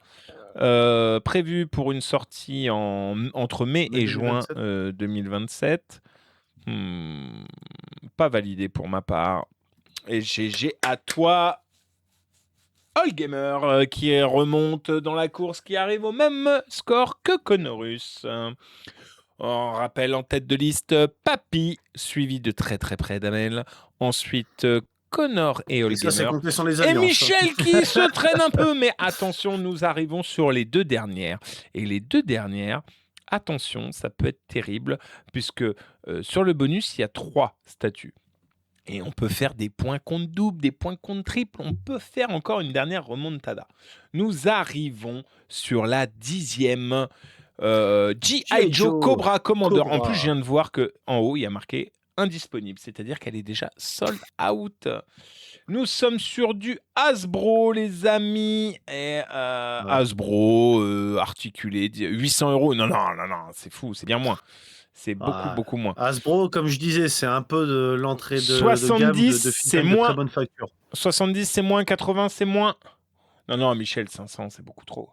prévue pour une sortie entre mai et juin 2027. Pas validé pour ma part. Et GG à toi, Allgamer, qui remonte dans la course, qui arrive au même score que Connorus. On rappelle en tête de liste Papy, suivi de très très près d'Amel. Ensuite, Connor et Allgamer. Et Michel qui se traîne un peu. Mais attention, nous arrivons sur les 2 dernières. Et les 2 dernières, attention, ça peut être terrible, puisque sur le bonus, il y a 3 statuts. Et on peut faire des points contre double, des points contre triple. On peut faire encore une dernière remontada. Nous arrivons sur la 10e G.I. Joe Cobra Commander. En plus, je viens de voir qu'en haut, il y a marqué indisponible. C'est-à-dire qu'elle est déjà sold out. Nous sommes sur du Hasbro, les amis. Et Hasbro, articulé, 800 €. Non, c'est fou, c'est bien moins. C'est beaucoup moins. Hasbro, comme je disais, c'est un peu de l'entrée de 70, de c'est moins. Très bonne facture. 70, c'est moins. 80, c'est moins. Non, Michel, 500, c'est beaucoup trop.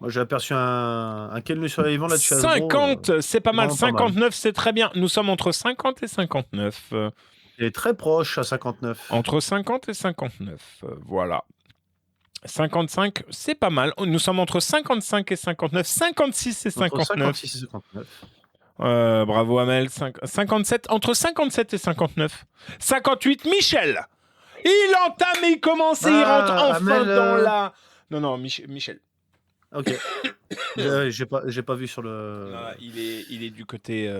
Moi, j'ai aperçu un Ken le survivant là-dessus. 50, c'est pas mal. 59, c'est très bien. Nous sommes entre 50 et 59. Il est très proche à 59. Entre 50 et 59, voilà. 55, c'est pas mal. Nous sommes entre 55 et 59. 56 et 59. Entre 56 et 59. Bravo Amel. 57, entre 57 et 59. 58, Michel. Il entame et il commence et il rentre enfin Amel, dans la... Non, Michel. Ok. J'ai pas vu sur le. Non, il est du côté,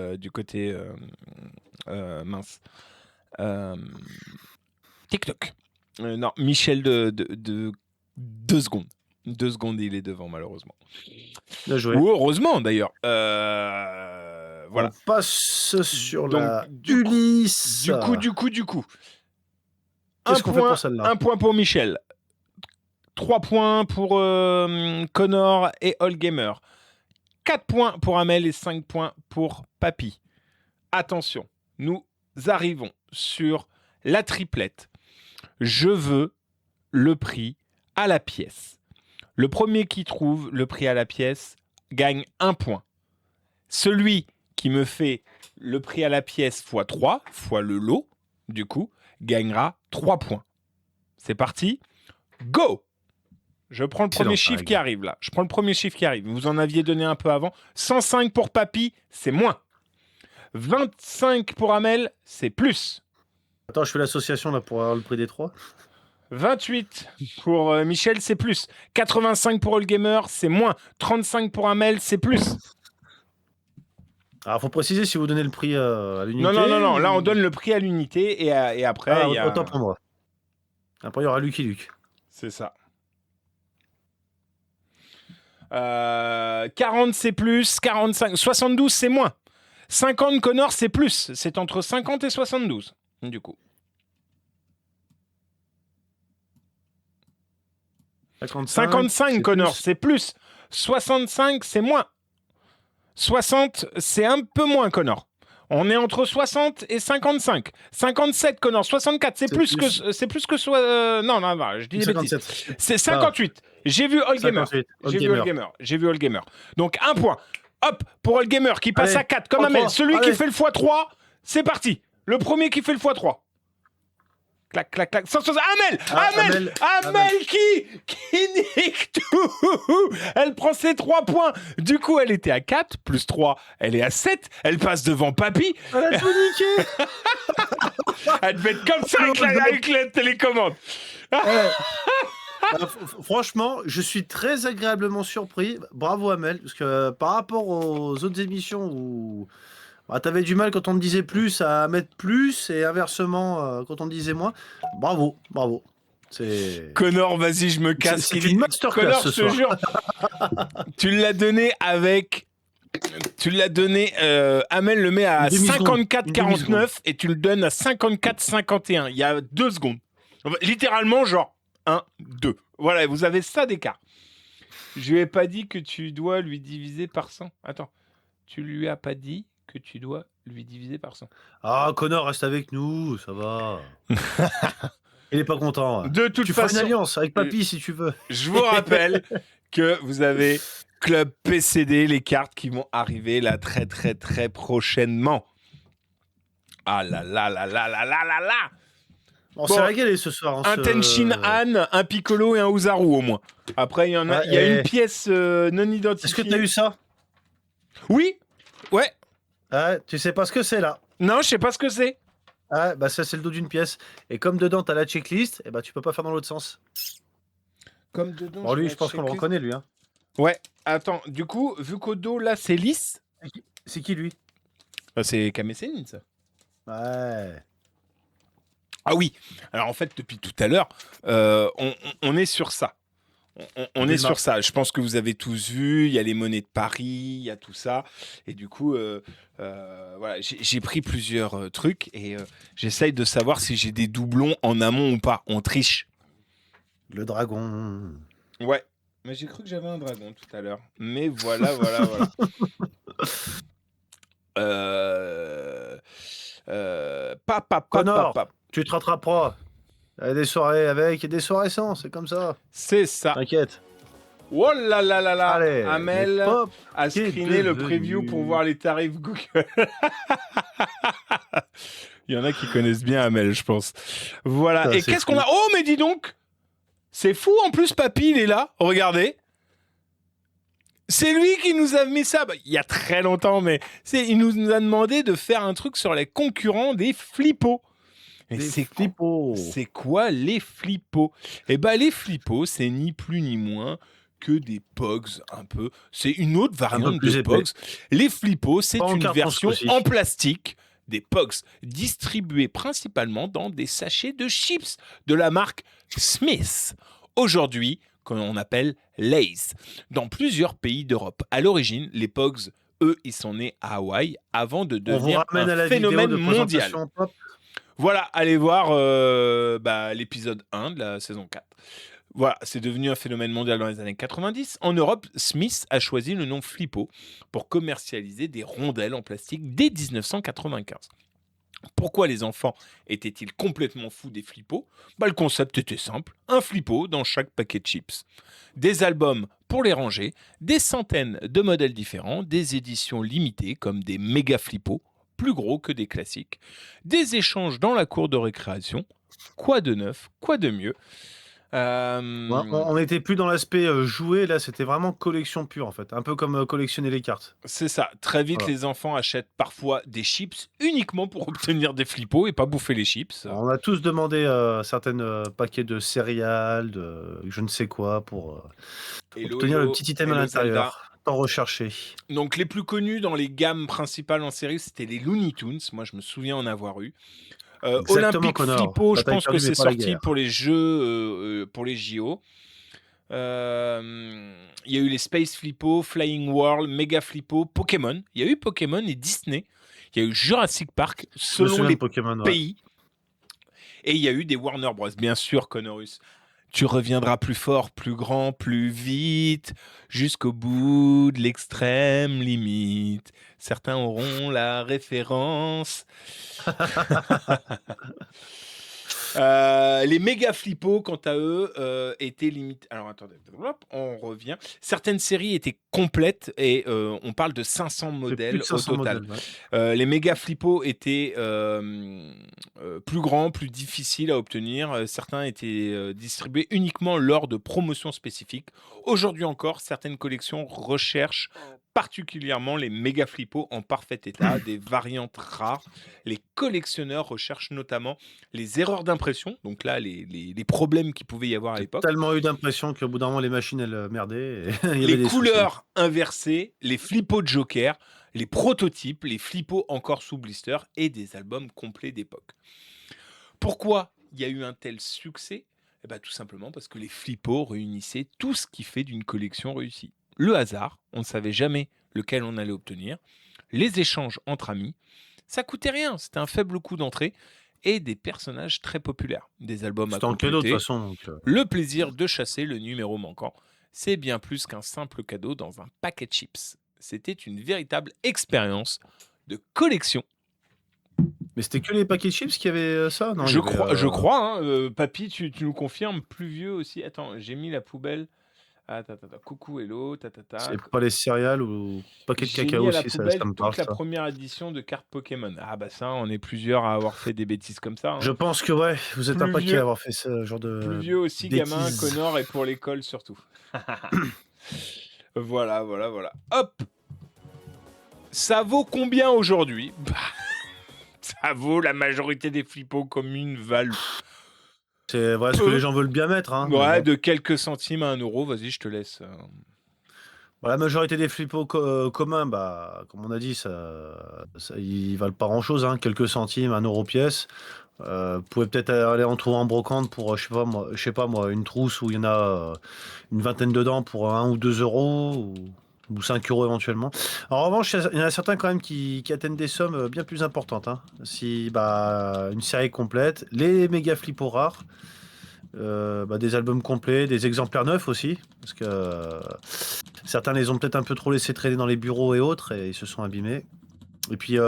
mince. TikTok. Non, Michel de 2 secondes. 2 secondes et il est devant, malheureusement. Bien joué. Ou heureusement, d'ailleurs. Voilà. On passe sur Donc, la du coup- Ulysse. Du coup. Qu'est-ce qu'on fait pour celle-là? 1 point pour Michel. 3 points pour Connor et Allgamer. 4 points pour Amel et 5 points pour Papy. Attention, nous arrivons sur la triplette. Je veux le prix à la pièce. Le premier qui trouve le prix à la pièce gagne 1 point. Celui qui me fait le prix à la pièce x 3, fois le lot, du coup, gagnera 3 points. C'est parti. Go! Je prends le premier chiffre qui arrive là. Je prends le premier chiffre qui arrive. Vous en aviez donné un peu avant. 105 pour Papy, c'est moins. 25 pour Amel, c'est plus. Attends, je fais l'association là pour avoir le prix des 3. 28 pour Michel, c'est plus. 85 pour Allgamer, c'est moins. 35 pour Amel, c'est plus. Alors, faut préciser si vous donnez le prix à l'unité. Non. Là, on donne le prix à l'unité et après, il y a... Autant pour moi. Après, il y aura Lucky Luke. C'est ça. 40, c'est plus. 45. 72, c'est moins. 50, Connor, c'est plus. C'est entre 50 et 72, du coup. 55, Connor, c'est plus. 65, c'est moins. 60, c'est un peu moins, Connor. On est entre 60 et 55. 57, Connor. 64, c'est plus que... non, je dis des bêtises. C'est 58. J'ai vu Allgamer. J'ai vu Allgamer. Donc, 1 point. Hop, pour Allgamer qui passe à 4, comme Amel. Celui qui fait le x3, c'est parti. Le premier qui fait le x3. Clac. 160. Amel qui nique tout. Elle prend ses 3 points. Du coup, elle était à 4, plus 3, elle est à 7. Elle passe devant Papy. Elle a tout niqué. Elle devait être comme ça avec la télécommande. Franchement, je suis très agréablement surpris. Bravo Amel, parce que par rapport aux autres émissions où t'avais du mal quand on te disait plus à mettre plus et inversement quand on te disait moins, bravo. C'est... Connor, vas-y, je me casse. C'est une masterclass Connor, ce je te soir. jure. Tu l'as donné avec... Amel le met à 54,49 et tu le donnes à 54,51. Il y a 2 secondes. Littéralement, genre 1, 2. Voilà, vous avez ça d'écart. Je lui ai pas dit que tu dois lui diviser par 100. Attends, tu lui as pas dit que tu dois lui diviser par 100. Ah, Connor, reste avec nous, ça va. Il est pas content. De toute tu façon, feras une alliance avec Papy si tu veux. Je vous rappelle que vous avez Club PCD, les cartes qui vont arriver là très prochainement. Ah là là. On s'est régalé ce soir. Un Tenshin Han, un Piccolo et un Uzaru au moins. Après, il y a une pièce non identifiée. Est-ce que tu as eu ça? Oui. Ouais. Tu sais pas ce que c'est là? Non, je sais pas ce que c'est. Bah ça c'est le dos d'une pièce. Et comme dedans t'as la checklist, et bah tu peux pas faire dans l'autre sens. Comme dedans. Bon lui, je pense qu'on le reconnaît lui. Hein. Ouais. Attends. Du coup, vu qu'au dos là c'est lisse. C'est qui lui? C'est Kame Sennin, ça. Ouais. Ah oui. Alors en fait, depuis tout à l'heure, on est sur ça. On est sur ça. Je pense que vous avez tous vu. Il y a les monnaies de Paris, il y a tout ça. Et du coup, voilà, j'ai pris plusieurs trucs et j'essaye de savoir si j'ai des doublons en amont ou pas. On triche. Le dragon. Ouais. Mais j'ai cru que j'avais un dragon tout à l'heure. Mais voilà. Connor, tu te rattraperas. Il y a des soirées avec et des soirées sans, c'est comme ça. C'est ça. T'inquiète. Oh là là. Allez, Amel a screené le preview pour voir les tarifs Google. Il y en a qui connaissent bien Amel, je pense. Voilà. Ça, et qu'est-ce qu'on a? Oh, mais dis donc! C'est fou, en plus, Papy, il est là. Regardez. C'est lui qui nous a mis ça. Il y a très longtemps, mais il nous a demandé de faire un truc sur les concurrents des flippos. Mais Des c'est flippos. c'est quoi les flippos? Eh ben, les flippos, c'est ni plus ni moins que des Pogs un peu. C'est une autre Un peu variante de plus épais. Pogs. Les flippos, Pas c'est en une carton ce version coup-ci. en plastique des Pogs, distribués principalement dans des sachets de chips de la marque Smith. Aujourd'hui, qu'on appelle Lay's, dans plusieurs pays d'Europe. À l'origine, les Pogs, eux, ils sont nés à Hawaï avant de On vous devenir un ramène à la vidéo phénomène de mondial. présentation pop. Voilà, allez voir l'épisode 1 de la saison 4. Voilà, c'est devenu un phénomène mondial dans les années 90. En Europe, Smith a choisi le nom Flippo pour commercialiser des rondelles en plastique dès 1995. Pourquoi les enfants étaient-ils complètement fous des flippos? Le concept était simple, un flippo dans chaque paquet de chips. Des albums pour les ranger, des centaines de modèles différents, des éditions limitées comme des méga flippos, plus gros que des classiques, des échanges dans la cour de récréation. Quoi de neuf, quoi de mieux? On n'était plus dans l'aspect jouet, là c'était vraiment collection pure en fait. Un peu comme collectionner les cartes. C'est ça. Très vite, Voilà. les enfants achètent parfois des chips uniquement pour obtenir des flippos et pas bouffer les chips. On a tous demandé certains paquets de céréales, de je ne sais quoi, pour obtenir le petit item à Hello Zelda. l'intérieur. Tant recherché. Donc les plus connus dans les gammes principales en série, c'était les Looney Tunes. Moi, je me souviens en avoir eu. Exactement, Olympic Connor. Flippo, je Bataille pense que perdue, mais c'est pas la sorti guerre. pour les jeux, pour les JO. Il y a eu les Space Flippo, Flying World, Mega Flippo, Pokémon. Il y a eu Pokémon et Disney. Il y a eu Jurassic Park, Je me selon souviens de les Pokémon, ouais. pays. Et il y a eu des Warner Bros. Bien sûr, Connorus. Tu reviendras plus fort, plus grand, plus vite, jusqu'au bout de l'extrême limite. Certains auront la référence. Les méga flippos, quant à eux, étaient limités. Alors attendez, hop, on revient. Certaines séries étaient complètes et on parle de 500 C'est plus modèles de au 500 total. modèles, ouais. Les méga flippos étaient plus grands, plus difficiles à obtenir. Certains étaient distribués uniquement lors de promotions spécifiques. Aujourd'hui encore, certaines collections recherchent particulièrement les méga flippos en parfait état, des variantes rares. Les collectionneurs recherchent notamment les erreurs d'impression, donc là, les problèmes qu'il pouvait y avoir à J'ai l'époque. tellement eu d'impression qu'au bout d'un moment, les machines, elles merdaient et il y avait Les des soucis. couleurs inversées, les flippos de Joker, les prototypes, les flippos encore sous blister et des albums complets d'époque. Pourquoi il y a eu un tel succès? Tout simplement parce que les flippos réunissaient tout ce qui fait d'une collection réussie. Le hasard, on ne savait jamais lequel on allait obtenir, les échanges entre amis, ça coûtait rien, c'était un faible coût d'entrée, et des personnages très populaires, des albums à C'était en cadeau de toute compléter, façon, donc le plaisir de chasser le numéro manquant. C'est bien plus qu'un simple cadeau dans un paquet de chips. C'était une véritable expérience de collection. mais c'était que les paquets de chips qui avaient ça? Non, il y avait, Je crois, hein, papy, tu nous confirmes, plus vieux aussi. Attends, j'ai mis la poubelle. Attends, coucou, hello, c'est pas les céréales ou paquets de J'ai cacao mis à la aussi, ça poubelle me parle toute la ça. première édition de cartes Pokémon. Ah bah ça, on est plusieurs à avoir fait des bêtises comme ça, hein. Je pense que ouais, vous êtes un Plus paquet à vieux, avoir fait ce genre plus de vieux aussi, gamin, bêtises. Connor, et pour l'école surtout. Voilà. Hop, ça vaut combien aujourd'hui? Ça vaut la majorité des flippos communes valent C'est vrai ce que les peu. gens veulent bien mettre, hein, mais Ouais, bon. de quelques centimes à 1 euro, vas-y, je te laisse. La majorité des flippos communs, comme on a dit, ils valent pas grand-chose, hein, quelques centimes, 1 euro pièce. Vous pouvez peut-être aller en trouver en brocante pour, je sais pas moi, une trousse où il y en a une vingtaine dedans pour 1 ou 2 euros ou 5 euros éventuellement. En revanche, il y en a certains quand même qui atteignent des sommes bien plus importantes, hein. Si une série complète, les méga flippos rares, des albums complets, des exemplaires neufs aussi, parce que certains les ont peut-être un peu trop laissés traîner dans les bureaux et autres et ils se sont abîmés. Et puis les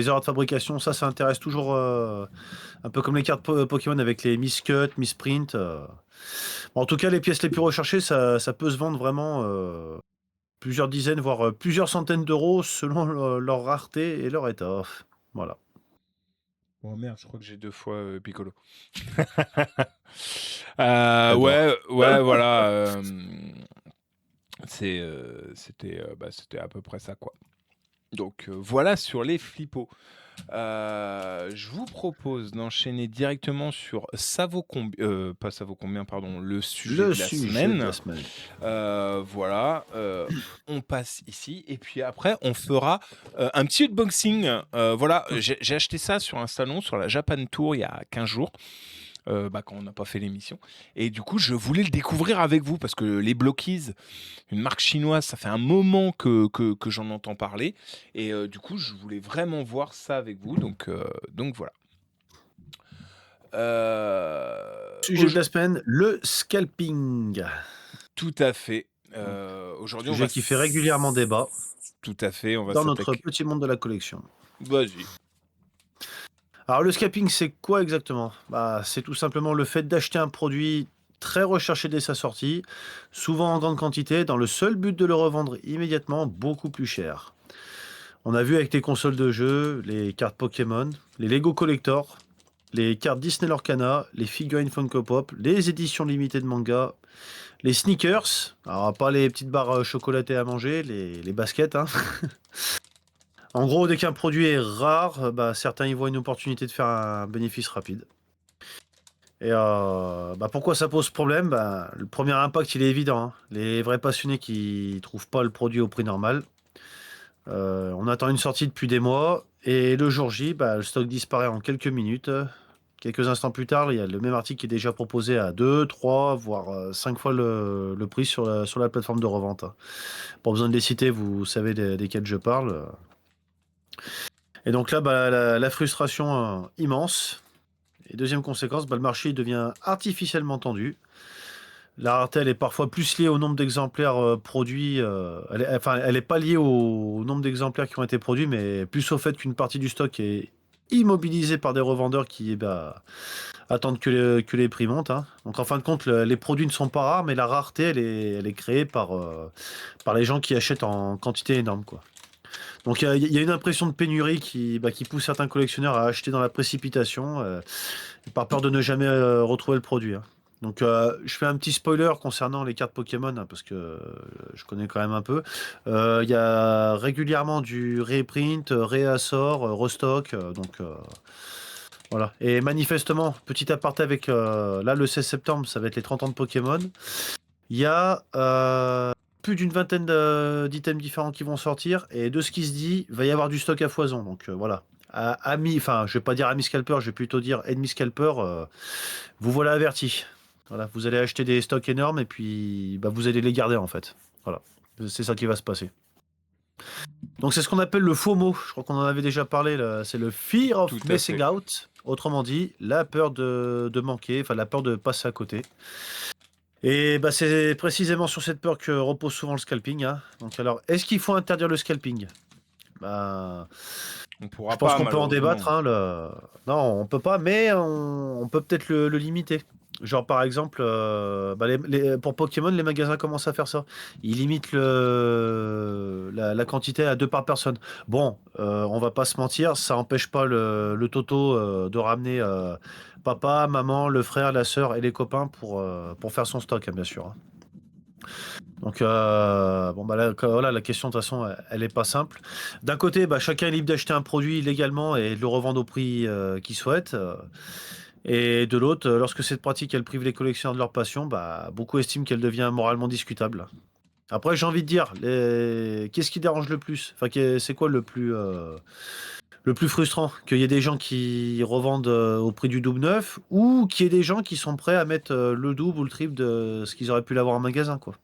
erreurs de fabrication, ça intéresse toujours un peu comme les cartes Pokémon avec les Miss Cut, Miss Print. En tout cas, les pièces les plus recherchées, ça peut se vendre vraiment plusieurs dizaines, voire plusieurs centaines d'euros selon leur rareté et leur état. Voilà. Oh merde, je crois que j'ai 2 fois Piccolo. Eh ben. Ouais, voilà. C'était à peu près ça, quoi. Donc voilà sur les flippos. Je vous propose d'enchaîner directement sur ça vaut pas ça vaut combien, pardon, le sujet Le de la sujet de la semaine. semaine. Voilà, on passe ici et puis après on fera, un petit unboxing. Voilà, j'ai acheté ça sur un salon, sur la Japan Tour, il y a 15 jours. Quand on n'a pas fait l'émission et du coup, je voulais le découvrir avec vous parce que les Blockies, une marque chinoise, ça fait un moment que j'en entends parler et du coup, je voulais vraiment voir ça avec vous donc voilà. Sujet de Auj la semaine, le scalping. Tout à fait. Donc, Aujourd'hui, on va sujet qui fait régulièrement débat tout à fait, on va dans notre s'attaquer. petit monde de la collection. Vas-y. Alors le scalping, c'est quoi exactement? Bah, c'est tout simplement le fait d'acheter un produit très recherché dès sa sortie, souvent en grande quantité, dans le seul but de le revendre immédiatement beaucoup plus cher. On a vu avec les consoles de jeux, les cartes Pokémon, les Lego Collector, les cartes Disney Lorcana, les figurines Funko Pop, les éditions limitées de manga, les sneakers, alors pas les petites barres chocolatées à manger, les baskets, hein. En gros, dès qu'un produit est rare, bah, certains y voient une opportunité de faire un bénéfice rapide. Et pourquoi ça pose problème? Bah, le premier impact, il est évident, hein. Les vrais passionnés qui trouvent pas le produit au prix normal. On attend une sortie depuis des mois, et le jour J, bah, le stock disparaît en quelques minutes. Quelques instants plus tard, il y a le même article qui est déjà proposé à 2, 3, voire 5 fois le prix sur la plateforme de revente, hein. Pas besoin de les citer, vous savez desquels je parle. Et donc là, bah, la frustration immense. Et deuxième conséquence, bah, le marché il devient artificiellement tendu. La rareté, elle est parfois plus liée au nombre d'exemplaires produits. Elle est pas liée au nombre d'exemplaires qui ont été produits, mais plus au fait qu'une partie du stock est immobilisée par des revendeurs qui attendent que les prix montent, hein. Donc en fin de compte, les produits ne sont pas rares, mais la rareté, elle est créée par les gens qui achètent en quantité énorme, quoi. Donc il y a une impression de pénurie qui pousse certains collectionneurs à acheter dans la précipitation, par peur de ne jamais retrouver le produit, hein. Donc je fais un petit spoiler concernant les cartes Pokémon, hein, parce que je connais quand même un peu. Il y a régulièrement du reprint, réassort, restock, voilà. Et manifestement, petit aparté avec là le 16 septembre, ça va être les 30 ans de Pokémon. Il y a plus d'une vingtaine d'items différents qui vont sortir, et de ce qui se dit, il va y avoir du stock à foison. Donc voilà. Enfin, je vais pas dire ami scalper, je vais plutôt dire ennemi scalper. Vous voilà averti. Voilà, vous allez acheter des stocks énormes et puis bah, vous allez les garder en fait. Voilà, c'est ça qui va se passer. Donc c'est ce qu'on appelle le FOMO. Je crois qu'on en avait déjà parlé. C'est le Fear of Tout à Missing fait. Out. Autrement dit, la peur de manquer, enfin la peur de passer à côté. Et bah, c'est précisément sur cette peur que repose souvent le scalping, hein. Donc alors, est-ce qu'il faut interdire le scalping? Bah, On je pourra pense pas qu'on peut en débattre, malheureusement. hein, non, on peut pas, mais on peut peut-être le limiter. Genre par exemple, bah, pour Pokémon, les magasins commencent à faire ça. Ils limitent la quantité à 2 par personne. Bon, on va pas se mentir, ça empêche pas le Toto de ramener papa, maman, le frère, la sœur et les copains pour faire son stock, hein, bien sûr, hein. Donc, bon, bah là, voilà, la question, de toute façon, elle est pas simple. D'un côté, bah, chacun est libre d'acheter un produit légalement et de le revendre au prix qu'il souhaite. Et de l'autre, lorsque cette pratique, elle prive les collectionneurs de leur passion, bah, beaucoup estiment qu'elle devient moralement discutable. Après, j'ai envie de dire, qu'est-ce qui dérange le plus? Enfin, c'est quoi le plus frustrant? Qu'il y ait des gens qui revendent au prix du double neuf, ou qu'il y ait des gens qui sont prêts à mettre le double ou le triple de ce qu'ils auraient pu l'avoir en magasin, quoi.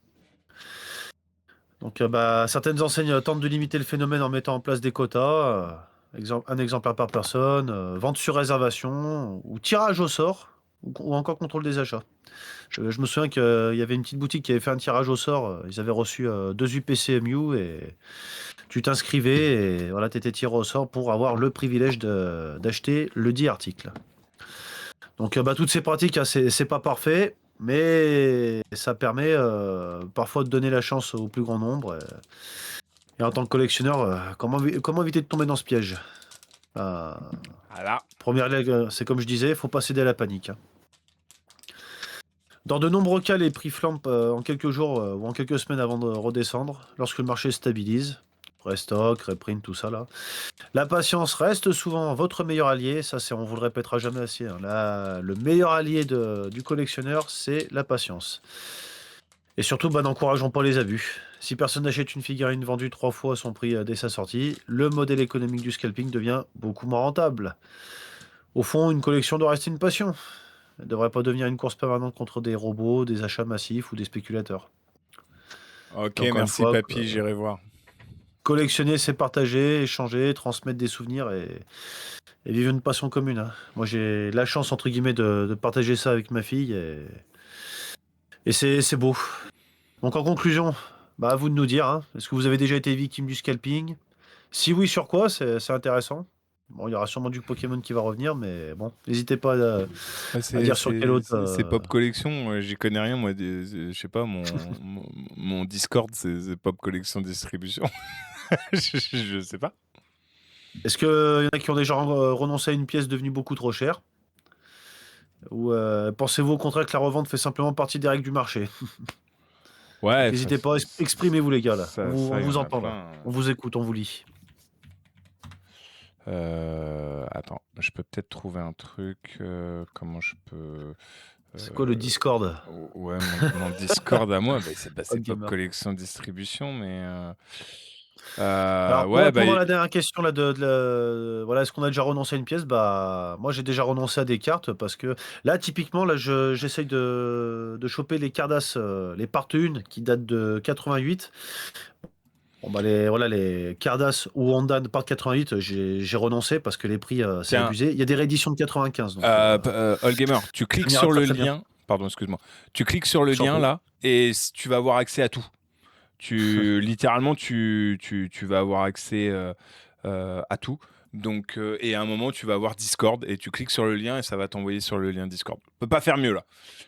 Donc, bah, certaines enseignes tentent de limiter le phénomène en mettant en place des quotas, un exemplaire par personne, vente sur réservation, ou tirage au sort, ou encore contrôle des achats. Je me souviens qu'il y avait une petite boutique qui avait fait un tirage au sort. Ils avaient reçu 2 UPC MU et tu t'inscrivais et voilà, tu étais tiré au sort pour avoir le privilège d'acheter le dit article. Donc, bah, toutes ces pratiques, hein, c'est pas parfait, mais ça permet parfois de donner la chance au plus grand nombre. Et en tant que collectionneur, comment éviter de tomber dans ce piège? Euh, Voilà. Première règle, c'est comme je disais, faut pas céder à la panique, hein. Dans de nombreux cas, les prix flambent en quelques jours ou en quelques semaines avant de redescendre, lorsque le marché se stabilise. Restock, reprint, tout ça là. La patience reste souvent votre meilleur allié, ça c'est, on vous le répétera jamais assez, hein. Là, le meilleur allié du collectionneur, c'est la patience. Et surtout, n'encourageons pas les abus. Si personne n'achète une figurine vendue 3 fois son prix dès sa sortie, le modèle économique du scalping devient beaucoup moins rentable. Au fond, une collection doit rester une passion. Elle ne devrait pas devenir une course permanente contre des robots, des achats massifs ou des spéculateurs. Ok, Et encore une merci fois, papy, j'irai voir. collectionner, c'est partager, échanger, transmettre des souvenirs et vivre une passion commune, hein. Moi, j'ai la chance, entre guillemets, de partager ça avec ma fille et c'est beau. Donc, en conclusion, à vous de nous dire, hein, est-ce que vous avez déjà été victime du scalping? Si oui, sur quoi? C'est intéressant. Bon, il y aura sûrement du Pokémon qui va revenir, mais bon, n'hésitez pas Ah, à dire sur quel autre. c'est Pop Collection, j'y connais rien, moi. Je sais pas, mon Discord, c'est Pop Collection Distribution. Je sais pas. Est-ce qu'il y en a qui ont déjà renoncé à une pièce devenue beaucoup trop chère? Ou pensez-vous au contraire que la revente fait simplement partie des règles du marché? Donc Ouais, n'hésitez pas, exprimez-vous les gars là. On ça, il y vous en a entend là. plein. On vous écoute, on vous lit. Attends, je peux peut-être trouver un truc. Comment je peux. C'est quoi le Discord? Ouais, mon Discord à moi, c'est Pop Gamer. Collection Distribution, mais. Alors pour Ouais, répondre à la dernière question là voilà, est-ce qu'on a déjà renoncé à une pièce? Moi j'ai déjà renoncé à des cartes parce que là typiquement là j'essaye de choper les Cardass, les part 1 qui datent de 88. Bon les Cardass ou Honda de part 88, j'ai renoncé parce que les prix c'est tiens, abusé. Il y a des rééditions de 95 donc All Gamer, tu ça cliques m'ira sur très le très bien. lien. Pardon, excuse-moi. Tu cliques sur le Je t'en lien prie. là et tu vas avoir accès à tout. Littéralement, tu vas avoir accès à tout. Donc, et à un moment, tu vas avoir Discord et tu cliques sur le lien et ça va t'envoyer sur le lien Discord. Je peux pas faire mieux là.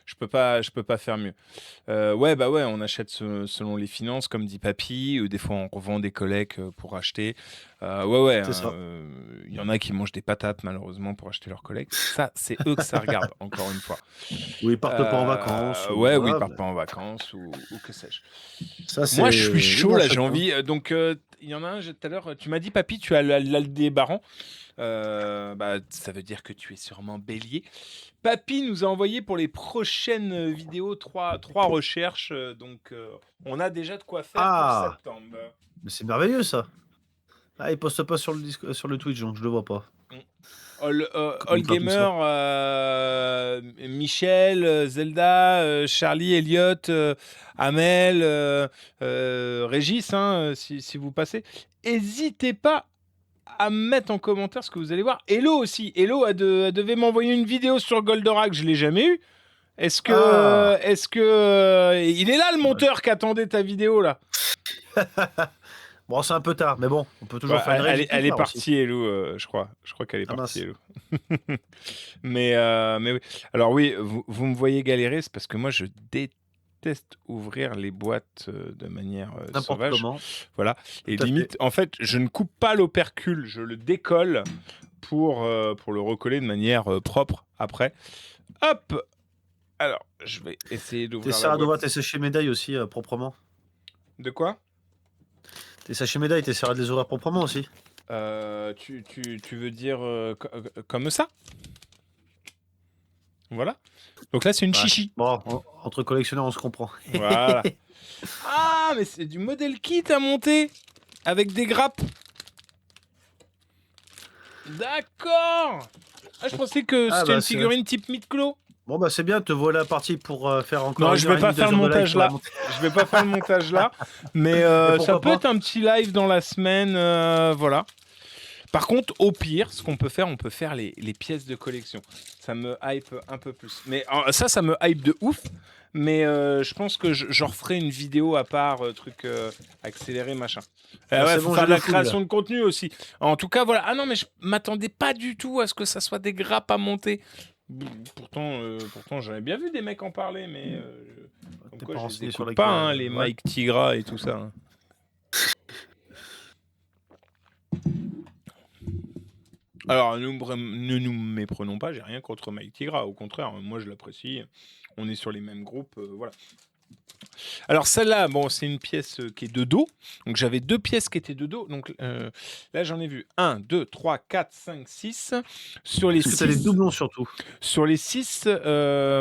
Je peux pas faire mieux. Ouais, ouais, on achète selon les finances, comme dit Papy. Des fois, on revend des collègues pour acheter. Ouais, C'est ça. il y en a qui mangent des patates malheureusement pour acheter leurs collègues. Ça, c'est eux que ça regarde. Encore une fois. Ou ils partent pas en vacances ou Ouais, ou ils voilà. partent pas en vacances ou que sais-je. Ça Moi, je c'est suis libre chaud à là, j'ai chacun. envie. Donc, il y en a un tout à l'heure. Tu m'as dit, papy, tu as l'Aldébaran. Ça veut dire que tu es sûrement bélier. Papy nous a envoyé pour les prochaines vidéos trois recherches. Donc, on a déjà de quoi faire pour Ah! septembre. Mais c'est merveilleux ça. Ah, il poste pas sur sur le Twitch, donc je le vois pas. All Comment faire tout ça? Gamer, Michel, Zelda, Charlie, Elliot, Amel, Régis, hein, si vous passez. N'hésitez pas à mettre en commentaire ce que vous allez voir. Hello aussi. Hello, elle devait m'envoyer une vidéo sur Goldorak, je l'ai jamais eu. Ah! Il est là le Dommage. monteur qui attendait ta vidéo là. Bon, c'est un peu tard, mais bon, on peut toujours Bah, faire une régie plus elle est tard aussi. partie, Hello, je crois. Je crois qu'elle est Ah partie, mince. Hello. Mais oui. Alors oui, vous me voyez galérer, c'est parce que moi je déteste ouvrir les boîtes de manière N'importe sauvage. comment. Voilà. Et Tout à fait. limite, en fait, je ne coupe pas l'opercule, je le décolle pour le recoller de manière propre après. Hop! Alors, je vais essayer d'ouvrir la T'essaieras d'ouvrir boîte. tes sachets médailles aussi proprement. De quoi? Tes sachets médailles, t'essaieras de les ouvrir proprement aussi. Tu veux dire comme ça? Voilà. Donc là, c'est une Ouais. chichi. Bon, entre collectionneurs, on se comprend. Voilà. Ah, mais c'est du modèle kit à monter avec des grappes. D'accord. Ah, je pensais que Ah c'était bah une c'est... figurine type Mythclo. Bon bah c'est bien, te voilà parti pour faire encore Non, une je heure vais et pas demie, faire 2 le heures de live montage sur la là. montée. Je vais pas faire le montage là, mais Et ça pourquoi peut être pas? un petit live dans la semaine, voilà. Par contre, au pire, ce qu'on peut faire, on peut faire les pièces de collection. Ça me hype un peu plus. Mais ça me hype de ouf. Mais je pense que je referai une vidéo à part, truc accéléré, machin. Là Ouais, c'est faut bon, faire j'ai de le la full là. création de contenu aussi. En tout cas, voilà. Ah non, mais je m'attendais pas du tout à ce que ça soit des grappes à monter. Pourtant, j'avais bien vu des mecs en parler, mais comme T'es quoi pas je les renseigné sur écoute la... pas, hein, les Ouais. Mike Tigra et tout ça, hein. Alors, ne nous méprenons pas, j'ai rien contre Mike Tigra. Au contraire, moi je l'apprécie. On est sur les mêmes groupes, voilà. Alors celle-là, bon, c'est une pièce qui est de dos. Donc j'avais deux pièces qui étaient de dos. Donc là, j'en ai vu un, 2, 3, 4, 5, 6. Sur les Parce que t'as des 6, doublons surtout.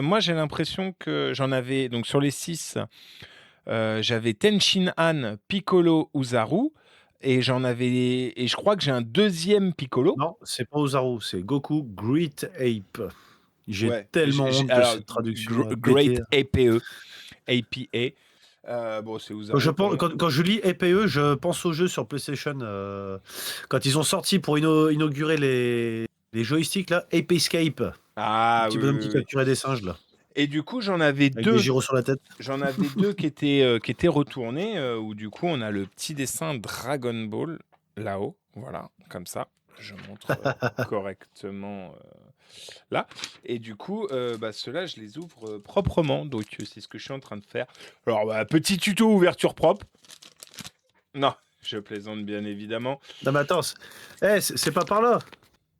moi j'ai l'impression que j'en avais. Donc sur les 6, j'avais Tenshin Han, Piccolo, Uzaru. Et je crois que j'ai un deuxième Piccolo. Non, c'est pas Ozaru, c'est Goku Great Ape. J'ai Ouais. tellement honte de Alors, cette traduction Great pétée. APE. Bon, c'est Quand je, Uzaru pour moi. quand je lis EPE, je pense aux jeux sur PlayStation. Quand ils ont sorti pour inaugurer les joysticks, là, Ape Escape. Le Ah petit oui, bonhomme oui, qui oui. capturait des singes, là, Et du coup, j'en avais avec des deux. gyros sur la tête. J'en avais deux qui étaient retournés, où du coup, on a le petit dessin Dragon Ball là-haut. Voilà, comme ça. Je montre correctement là. Et du coup, ceux-là, je les ouvre proprement. Donc, c'est ce que je suis en train de faire. Alors, petit tuto ouverture propre. Non, je plaisante bien évidemment. Non, mais attends, c'est pas par là.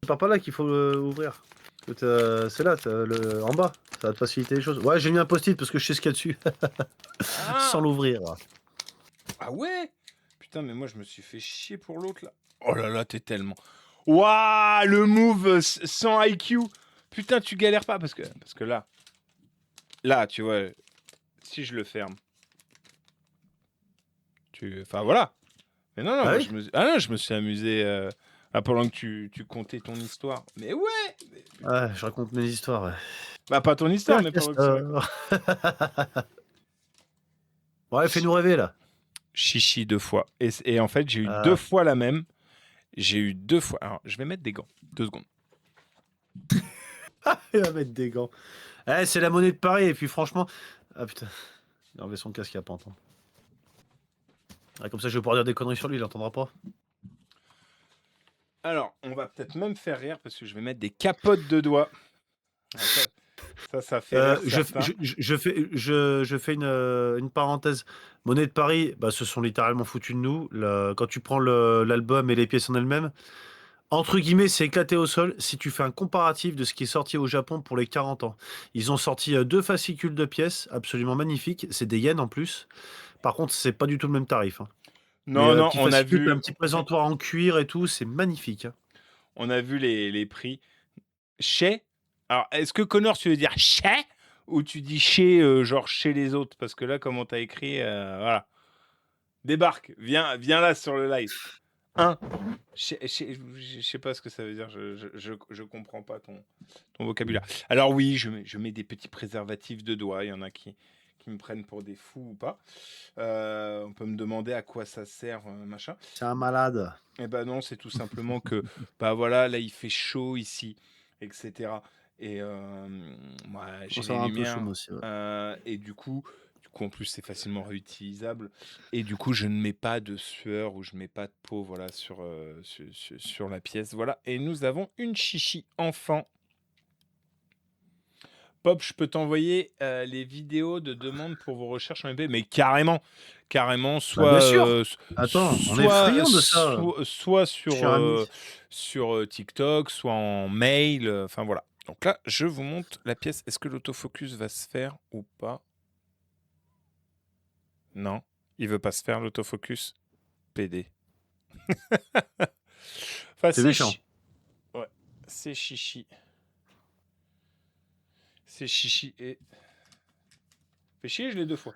C'est pas par là qu'il faut ouvrir. C'est là, en bas. Ça va te faciliter les choses. Ouais, j'ai mis un post-it parce que je sais ce qu'il y a dessus, sans Ah, l'ouvrir. ah ouais? Putain, mais moi, je me suis fait chier pour l'autre là. Oh là là, t'es tellement. Waouh, le move sans IQ. Putain, tu galères pas parce que là, tu vois, si je le ferme, enfin voilà. Mais non, Ah moi oui? je me suis amusé pendant que tu comptais ton histoire. Mais ouais, Ouais, je raconte mes histoires. Ouais. bah pas ton histoire, Père mais pendant que tu racontes. Castor. Ouais, fais-nous rêver là. Chichi 2 fois. Et en fait, j'ai eu 2 fois la même. J'ai eu 2 fois. Alors, je vais mettre des gants. 2 secondes. Il va mettre des gants. C'est la monnaie de Paris. Et puis franchement. Ah putain. Il a enlevé son casque, il a pas entendre. Ah, comme ça, je vais pouvoir dire des conneries sur lui, il entendra pas. Alors, on va peut-être même faire rire parce que je vais mettre des capotes de doigts. Ah, ça fait rire Je, certains. je fais une parenthèse. Monnaie de Paris, bah, se sont littéralement foutus de nous. Quand tu prends l'album et les pièces en elles-mêmes, entre guillemets, c'est éclaté au sol. Si tu fais un comparatif de ce qui est sorti au Japon pour les 40 ans, ils ont sorti deux fascicules de pièces absolument magnifiques. C'est des yens en plus. Par contre, c'est pas du tout le même tarif, hein. Mais Non, non, petit fascicule, t'as un petit présentoir en cuir et tout, c'est magnifique, hein. on a vu les prix. Chez. Alors, est-ce que Connor, tu veux dire chez ou tu dis chez, genre chez les autres? Parce que là, comme on t'a écrit, voilà. Débarque, viens là sur le live. Un. Je sais pas ce que ça veut dire, je comprends pas ton vocabulaire. Alors oui, je mets des petits préservatifs de doigts, il y en a qui me prennent pour des fous ou pas. On peut me demander à quoi ça sert, machin. C'est un malade. Eh ben non, c'est tout simplement que, bah voilà, là il fait chaud ici, etc. Et moi On j'ai s'en les va un peu chaud, lumières, moi aussi. Ouais. et du coup en plus c'est facilement réutilisable. Et du coup je ne mets pas de sueur ou je mets pas de peau, voilà, sur la pièce, voilà. Et nous avons une chichi enfant. Pop, je peux t'envoyer les vidéos de demande pour vos recherches en MP, mais carrément, carrément, Bah, bien sûr. Attends, on est friand de ça, soit sur, cher ami. TikTok, soit en mail, enfin voilà. Donc là, je vous montre la pièce. Est-ce que l'autofocus va se faire ou pas? Non, il veut pas se faire l'autofocus. PD. Enfin, C'est méchant. Ouais, c'est chichi. C'est chichi et... Fais chier, je l'ai 2 fois.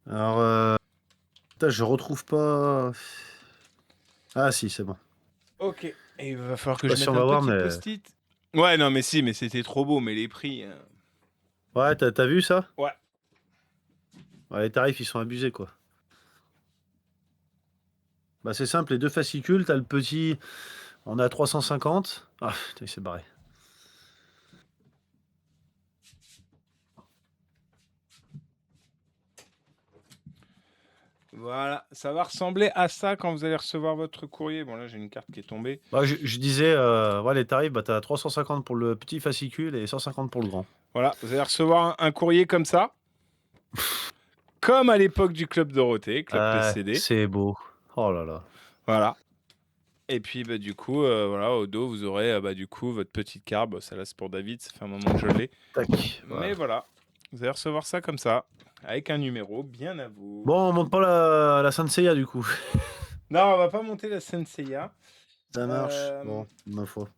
Alors, putain, je retrouve pas. Ah si, c'est bon. Ok, et il va falloir Je sais que pas je si mette on un va voir, petit mais post-it. Ouais, non, mais si, mais c'était trop beau, mais les prix... ouais, t'as vu ça? Ouais. Ouais, les tarifs, ils sont abusés, quoi. Bah, c'est simple, les deux fascicules, t'as le petit, on est à 350. Ah, putain, il s'est barré. Voilà, ça va ressembler à ça quand vous allez recevoir votre courrier. Bon, là, j'ai une carte qui est tombée. Bah, je disais, ouais, les tarifs, bah, t'as 350 pour le petit fascicule et 150 pour le grand. Voilà, vous allez recevoir un courrier comme ça, comme à l'époque du Club Dorothée, Club PCD. C'est beau. Oh là là. Voilà. Et puis, bah, du coup, voilà, au dos, vous aurez, bah, du coup, votre petite carte. Bon, celle-là, c'est pour David, ça fait un moment que je l'ai. Tac. Mais voilà. Vous allez recevoir ça comme ça, avec un numéro bien à vous. Bon, on monte pas la Saint Seiya du coup. Non, on va pas monter la Senseiya. Ça marche. Euh, Bon, ma foi.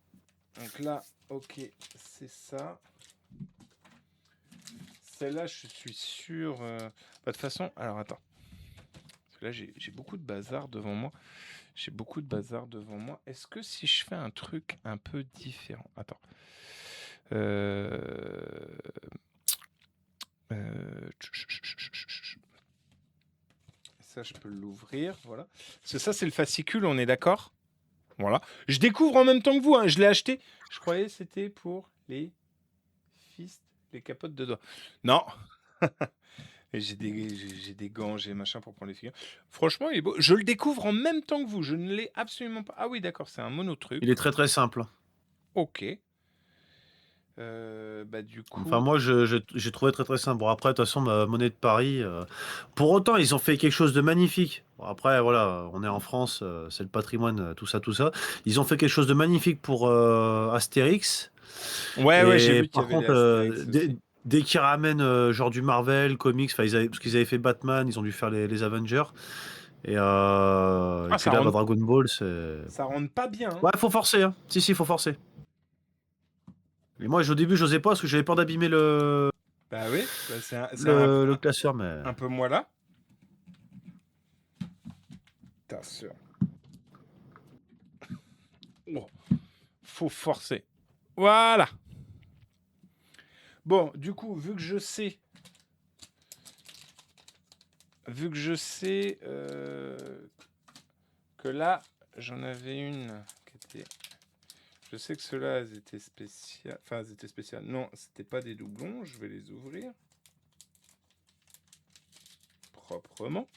donc là, ok, c'est ça. Celle-là, je suis sûr. Bah, de toute façon, alors attends. Parce que là, j'ai beaucoup de bazar devant moi. J'ai beaucoup de bazar devant moi. Est-ce que si je fais un truc un peu différent. Attends. Euh, Ça, je peux l'ouvrir. Voilà. Parce que ça, c'est le fascicule, on est d'accord? Voilà. Je découvre en même temps que vous, hein. Je l'ai acheté. Je croyais que c'était pour les fistes, les capotes de doigts. Non. Et j'ai des gants, j'ai machin pour prendre les figures. Franchement, il est beau. Je le découvre en même temps que vous. Je ne l'ai absolument pas. Ah oui, d'accord, c'est un monotruc. Il est très très simple. Ok. Bah du Enfin, coup. moi, j'ai trouvé très très simple. Bon, après, de toute façon, ma monnaie de Paris. Pour autant, ils ont fait quelque chose de magnifique. Bon, après, voilà, on est en France, c'est le patrimoine, tout ça, tout ça. Ils ont fait quelque chose de magnifique pour Astérix. Ouais, ouais, j'ai Et vu qu'il y par avait les contre, Astérix aussi. dès qu'ils ramènent genre du Marvel, comics, enfin, parce qu'ils avaient fait Batman, ils ont dû faire les Avengers. Et Ah, puis là, bah, Dragon Ball, c'est. ça rentre pas bien, hein. Ouais, faut forcer, hein. Si, faut forcer. Et moi, au début, j'osais pas parce que j'avais peur d'abîmer Bah oui, bah, le classeur, mais. un peu moi là. Ta sœur. Oh, faut forcer. Voilà. Bon, du coup, vu que je sais que là, j'en avais une qui était. Je sais que ceux-là, elles étaient spéciales. Enfin, elles étaient spéciales. Non, c'était pas des doublons. Je vais les ouvrir proprement.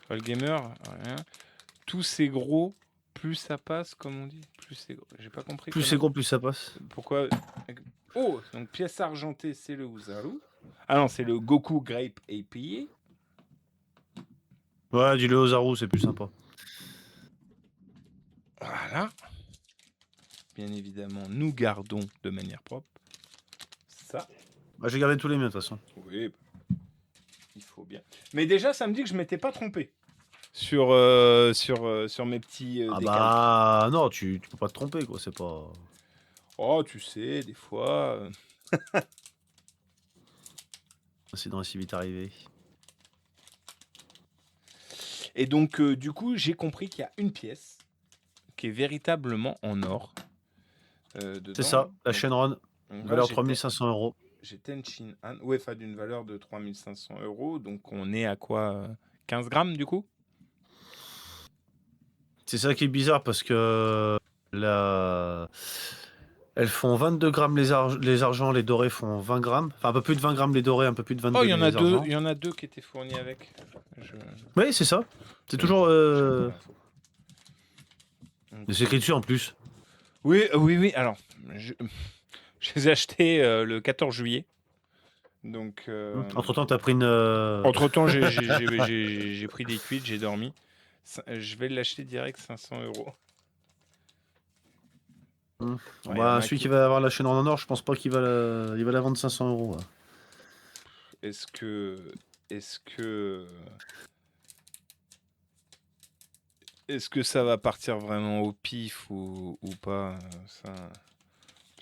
All Gamer, rien. Tous ces gros, plus ça passe, comme on dit. Plus c'est gros. J'ai pas compris Plus comment. c'est gros, plus ça passe. Pourquoi. Oh, donc pièce argentée, c'est le Uzaru. Ah non, c'est le Goku Grape APA. Ouais, dis-le aux Zaru, c'est plus sympa. Voilà. Bien évidemment, nous gardons de manière propre ça. Bah, j'ai gardé tous les miens, de toute façon. Oui, il faut bien. Mais déjà, ça me dit que je m'étais pas trompé sur, sur mes petits Ah décalques. bah non, tu peux pas te tromper, quoi, c'est pas. Oh, tu sais, des fois. Incident est si vite arrivé. Et donc, du coup, j'ai compris qu'il y a une pièce qui est véritablement en or dedans. C'est ça, la Donc, Shenron, donc là, valeur 3500 €. j'ai Tenchin Han. Ouais, enfin, d'une valeur de 3500 euros. Donc, on est à quoi 15 grammes, du coup? C'est ça qui est bizarre parce que la. Elles font 22 grammes les argents, les dorés font 20 grammes. Enfin, un peu plus de 20 grammes les dorés, un peu plus de Oh, 22 il y en a les deux. argents. Il y en a deux qui étaient fournis avec. Oui, c'est ça. C'est toujours. je pas l'info. Donc, C'est écrit dessus en plus. oui, oui, oui. Alors, je les ai achetés le 14 juillet. Donc, Entre-temps, t'as pris une. entre-temps, j'ai pris des cuites, j'ai dormi. Je vais l'acheter direct 500 euros. Ouais, Bah, celui qui va avoir la chaîne en or, je pense pas qu'il va il va la vendre 500 €. Ouais. Est-ce que. Est-ce que. Est-ce que ça va partir vraiment au pif ou pas ça...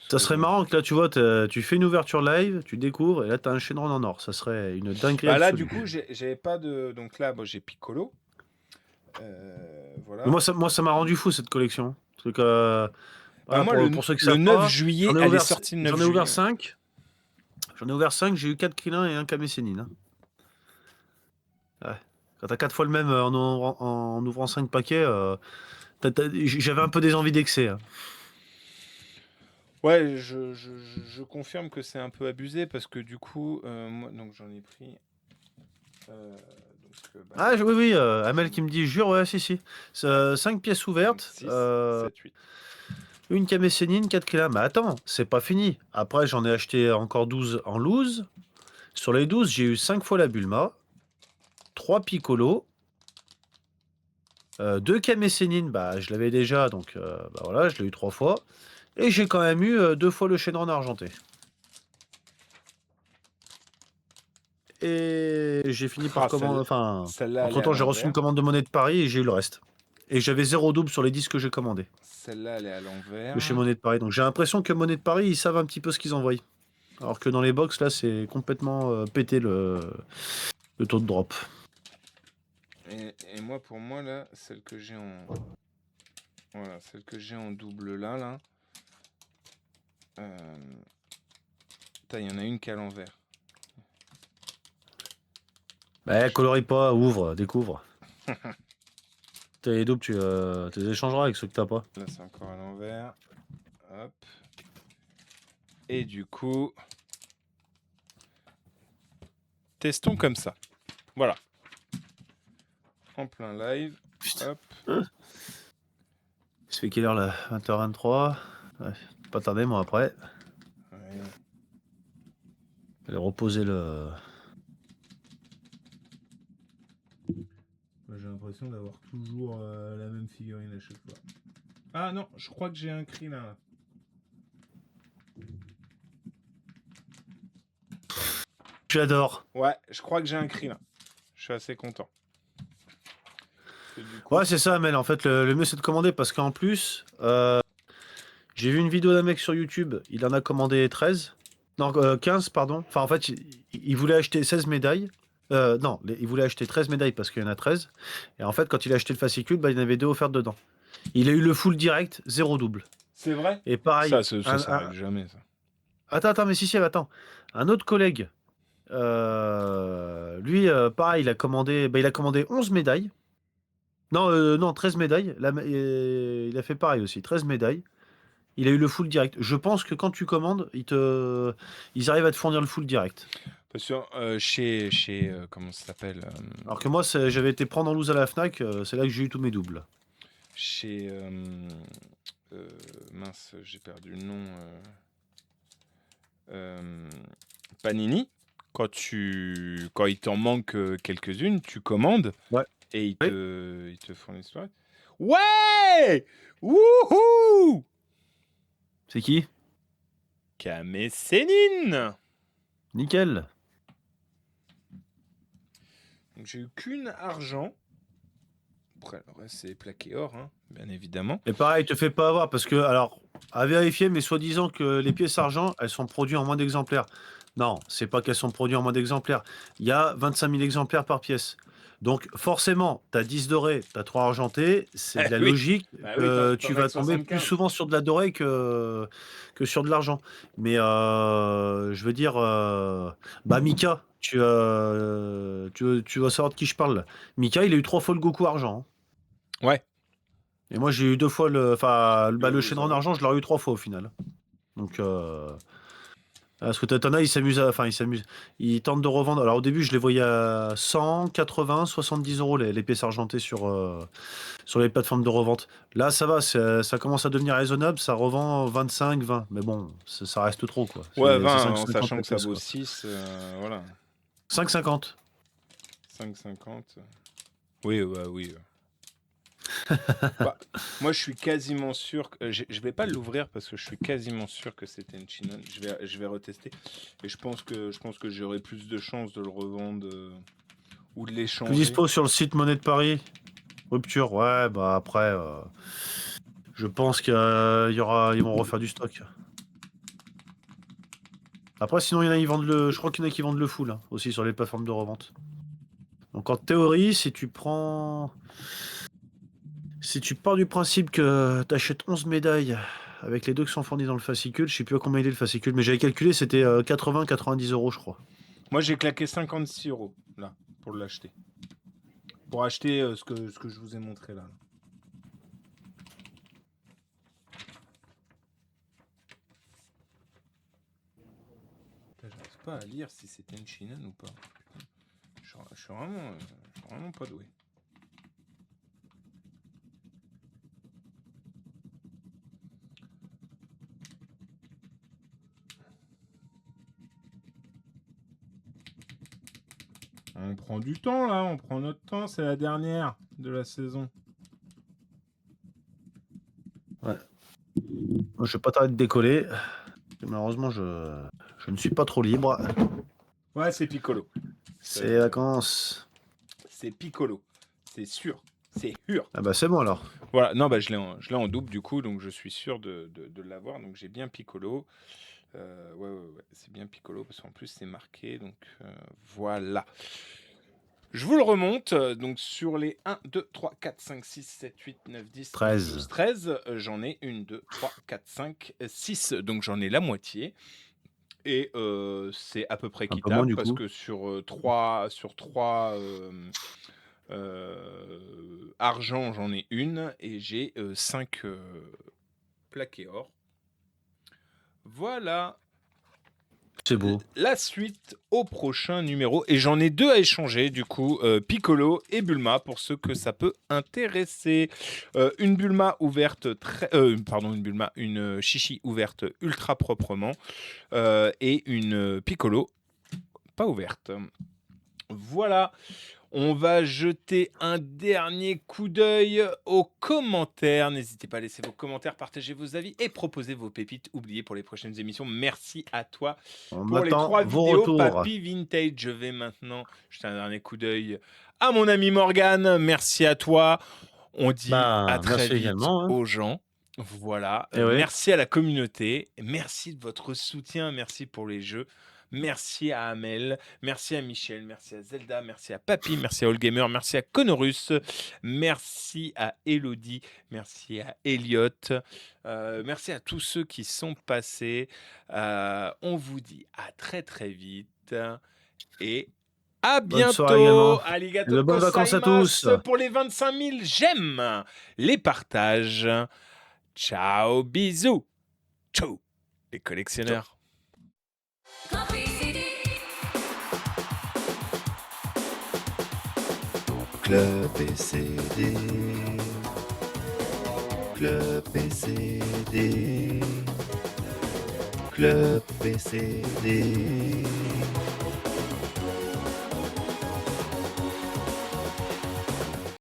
Ça serait marrant que là, tu vois, tu fais une ouverture live, tu découvres, et là, t'as un Shenron en or. Ça serait une dinguerie Bah là, absolue. du coup, j'avais pas de. Donc là, bon, j'ai Piccolo. Voilà. Mais moi, ça m'a rendu fou cette collection. Parce que, Bah voilà, moi, pour ceux qui le savent 9 pas, juillet, elle est sortie le 9 j'en ai juillet. ouvert 5. J'en ai ouvert 5, j'ai eu 4 Krillin et un Kamesenin. Hein. Ouais. Quand t'as 4 fois le même en ouvrant 5 paquets, j'avais un peu des envies d'excès. Hein. Ouais, je confirme que c'est un peu abusé parce que du coup, moi, donc j'en ai pris. Ah, oui, oui, Amel qui me dit, jure, ouais, si. 5 pièces ouvertes. 6, 7, 8. Une Kamesénine, 4 Krillin. Mais attends, c'est pas fini. Après, j'en ai acheté encore 12 en loose. Sur les 12, j'ai eu 5 fois la Bulma, 3 Piccolo, 2 Kamesénine, bah, je l'avais déjà, donc bah, voilà, je l'ai eu 3 fois. Et j'ai quand même eu 2 fois le Shenron argenté. Et j'ai fini par Ah, commander. celle- Enfin, celle-là, elle est à entre-temps, j'ai reçu une l'envers. commande de Monnaie de Paris et j'ai eu le reste. Et j'avais 0 double sur les disques que j'ai commandés Celle-là, elle est à de chez l'envers. Monnaie de Paris. Donc j'ai l'impression que Monnaie de Paris, ils savent un petit peu ce qu'ils envoient. Alors que dans les box, là, c'est complètement pété le taux de drop. Et moi, pour moi, là, celle que j'ai en... Voilà, celle que j'ai en double là. Putain, il y en a une qui est à l'envers. Bah, colorie pas, ouvre, découvre. T'as les doubles, tu les échangeras avec ceux que t'as pas. Là, c'est encore à l'envers. Hop. Et du coup... Testons comme ça. Voilà. En plein live. Putain. Hop. Il se fait quelle heure là? 20h23. Ouais, pas tarder, moi après. Ouais. Aller reposer le. J'ai l'impression d'avoir toujours la même figurine à chaque fois. Ah non, je crois que j'ai un cri là. J'adore. Ouais, je crois que j'ai un cri là. Je suis assez content. Parce que du coup, Ouais, c'est ça, Mel. En fait, le mieux c'est de commander parce qu'en plus, j'ai vu une vidéo d'un mec sur YouTube. Il en a commandé 13. Non, 15, pardon. Enfin, en fait, il voulait acheter 16 médailles. Non, il voulait acheter 13 médailles parce qu'il y en a 13. Et en fait, quand il a acheté le fascicule, bah, il y en avait 2 offertes dedans. Il a eu le full direct, 0 double. c'est vrai. Et pareil, Ça s'arrête jamais, ça. Attends, mais si, attends. Un autre collègue, lui, pareil, il a commandé 11 médailles. Non, non, 13 médailles. Il a fait pareil aussi, 13 médailles. Il a eu le full direct. Je pense que quand tu commandes, ils arrivent à te fournir le full direct. Parce que comment ça s'appelle Alors que moi, j'avais été prendre en loose à la Fnac, c'est là que j'ai eu tous mes doubles. Chez mince, j'ai perdu le nom. Panini. Quand il t'en manque quelques-unes, tu commandes Ouais. et Oui. ils te fournissent. Ouais. Wouhou. C'est qui? Kame Sennin. Nickel. Donc j'ai eu qu'une argent. Après, le reste, c'est plaqué or, hein, bien évidemment. Et pareil, te fais pas avoir parce que, alors, à vérifier, mais soi-disant que les pièces argent, elles sont produites en moins d'exemplaires. Non, c'est pas qu'elles sont produites en moins d'exemplaires. Il y a 25 000 exemplaires par pièce. Donc, forcément, tu as 10 dorés, tu as 3 argentés. C'est de la Oui. logique Bah oui, que t'en tu as vas que tomber plus 75. souvent sur de la dorée que sur de l'argent. Mais je veux dire, bah, Mika, tu vas savoir de qui je parle. Mika, il a eu 3 fois le Goku argent, hein. Ouais. Et moi, j'ai eu 2 fois le Le Shenron Zoro. argent, je l'aurais eu 3 fois au final. Donc, parce que Tatana, il s'amuse, enfin, il s'amuse. Il tente de revendre. Alors, au début, je les voyais à 100, 80, 70 euros les pièces argentées sur les plateformes de revente. Là, ça va, ça commence à devenir raisonnable. Ça revend 25, 20. Mais bon, ça reste trop, quoi. Ouais, C'est 20, en 5,50 sachant la que ça pièce, vaut quoi. 6, voilà. 5,50. 5,50. Oui, bah oui. Bah, moi, je suis quasiment sûr que... je vais pas l'ouvrir parce que je suis quasiment sûr que c'était une Chinon. Je vais retester. Et je pense que j'aurai plus de chances de le revendre ou de Plus l'échanger. dispo sur le site Monnaie de Paris. Rupture, ouais, bah après, je pense qu'ils vont refaire du stock. Après, sinon, il y en a, je crois qu'il y en a qui vendent le full, hein, aussi sur les plateformes de revente. Donc, en théorie, si tu pars du principe que tu achètes 11 médailles avec les 2 qui sont fournis dans le fascicule, je sais plus à combien il est le fascicule, mais j'avais calculé, c'était 80-90 euros, je crois. Moi, j'ai claqué 56 euros, là, pour l'acheter. Pour acheter ce que je vous ai montré, là. Putain, j'arrive pas à lire si c'était une Chinon ou pas. Je suis vraiment pas doué. On prend du temps là, on prend notre temps, c'est la dernière de la saison. Ouais. Moi, je vais pas tarder de décoller. Malheureusement, je ne suis pas trop libre. Ouais, c'est Piccolo. C'est les vacances. C'est Piccolo. C'est sûr. C'est sûr. Ah bah c'est bon alors. Voilà, non, bah, je l'ai en double du coup, donc je suis sûr de l'avoir. Donc j'ai bien Piccolo. Ouais, c'est bien Piccolo parce qu'en plus c'est marqué. Donc voilà. Je vous le remonte. Donc sur les 1, 2, 3, 4, 5, 6, 7, 8, 9, 10, 11, 12, 13, j'en ai 1, 2, 3, 4, 5, 6. Donc j'en ai la moitié. Et c'est à peu près Un peu moins équitable du parce coup. que sur trois argent, j'en ai une et j'ai 5 plaqués or. Voilà. C'est beau. La suite au prochain numéro. Et j'en ai 2 à échanger, du coup, Piccolo et Bulma, pour ceux que ça peut intéresser. Une Bulma ouverte, une Chichi ouverte ultra proprement, et une Piccolo pas ouverte. Voilà. On va jeter un dernier coup d'œil aux commentaires. N'hésitez pas à laisser vos commentaires, partager vos avis et proposer vos pépites oubliées pour les prochaines émissions. Merci à toi On pour les attend 3 vos vidéos retours. Papy Vintage. Je vais maintenant jeter un dernier coup d'œil à mon ami Morgane. Merci à toi. On dit à très merci vite également, hein. aux gens. Voilà. Eh ouais. Merci à la communauté. Merci de votre soutien. Merci pour les jeux. Merci à Amel, merci à Michel, merci à Zelda, merci à Papy, merci à Allgamer, merci à Conorus, merci à Elodie, merci à Elliot, merci à tous ceux qui sont passés. On vous dit à très très vite et à Bonne soirée également. bientôt. Arigato Et de bonnes vacances à tous. gozaimasu pour les 25 000 j'aime, les partages. Ciao, bisous. Ciao, les collectionneurs. Club PCD, Club PCD, Club PCD.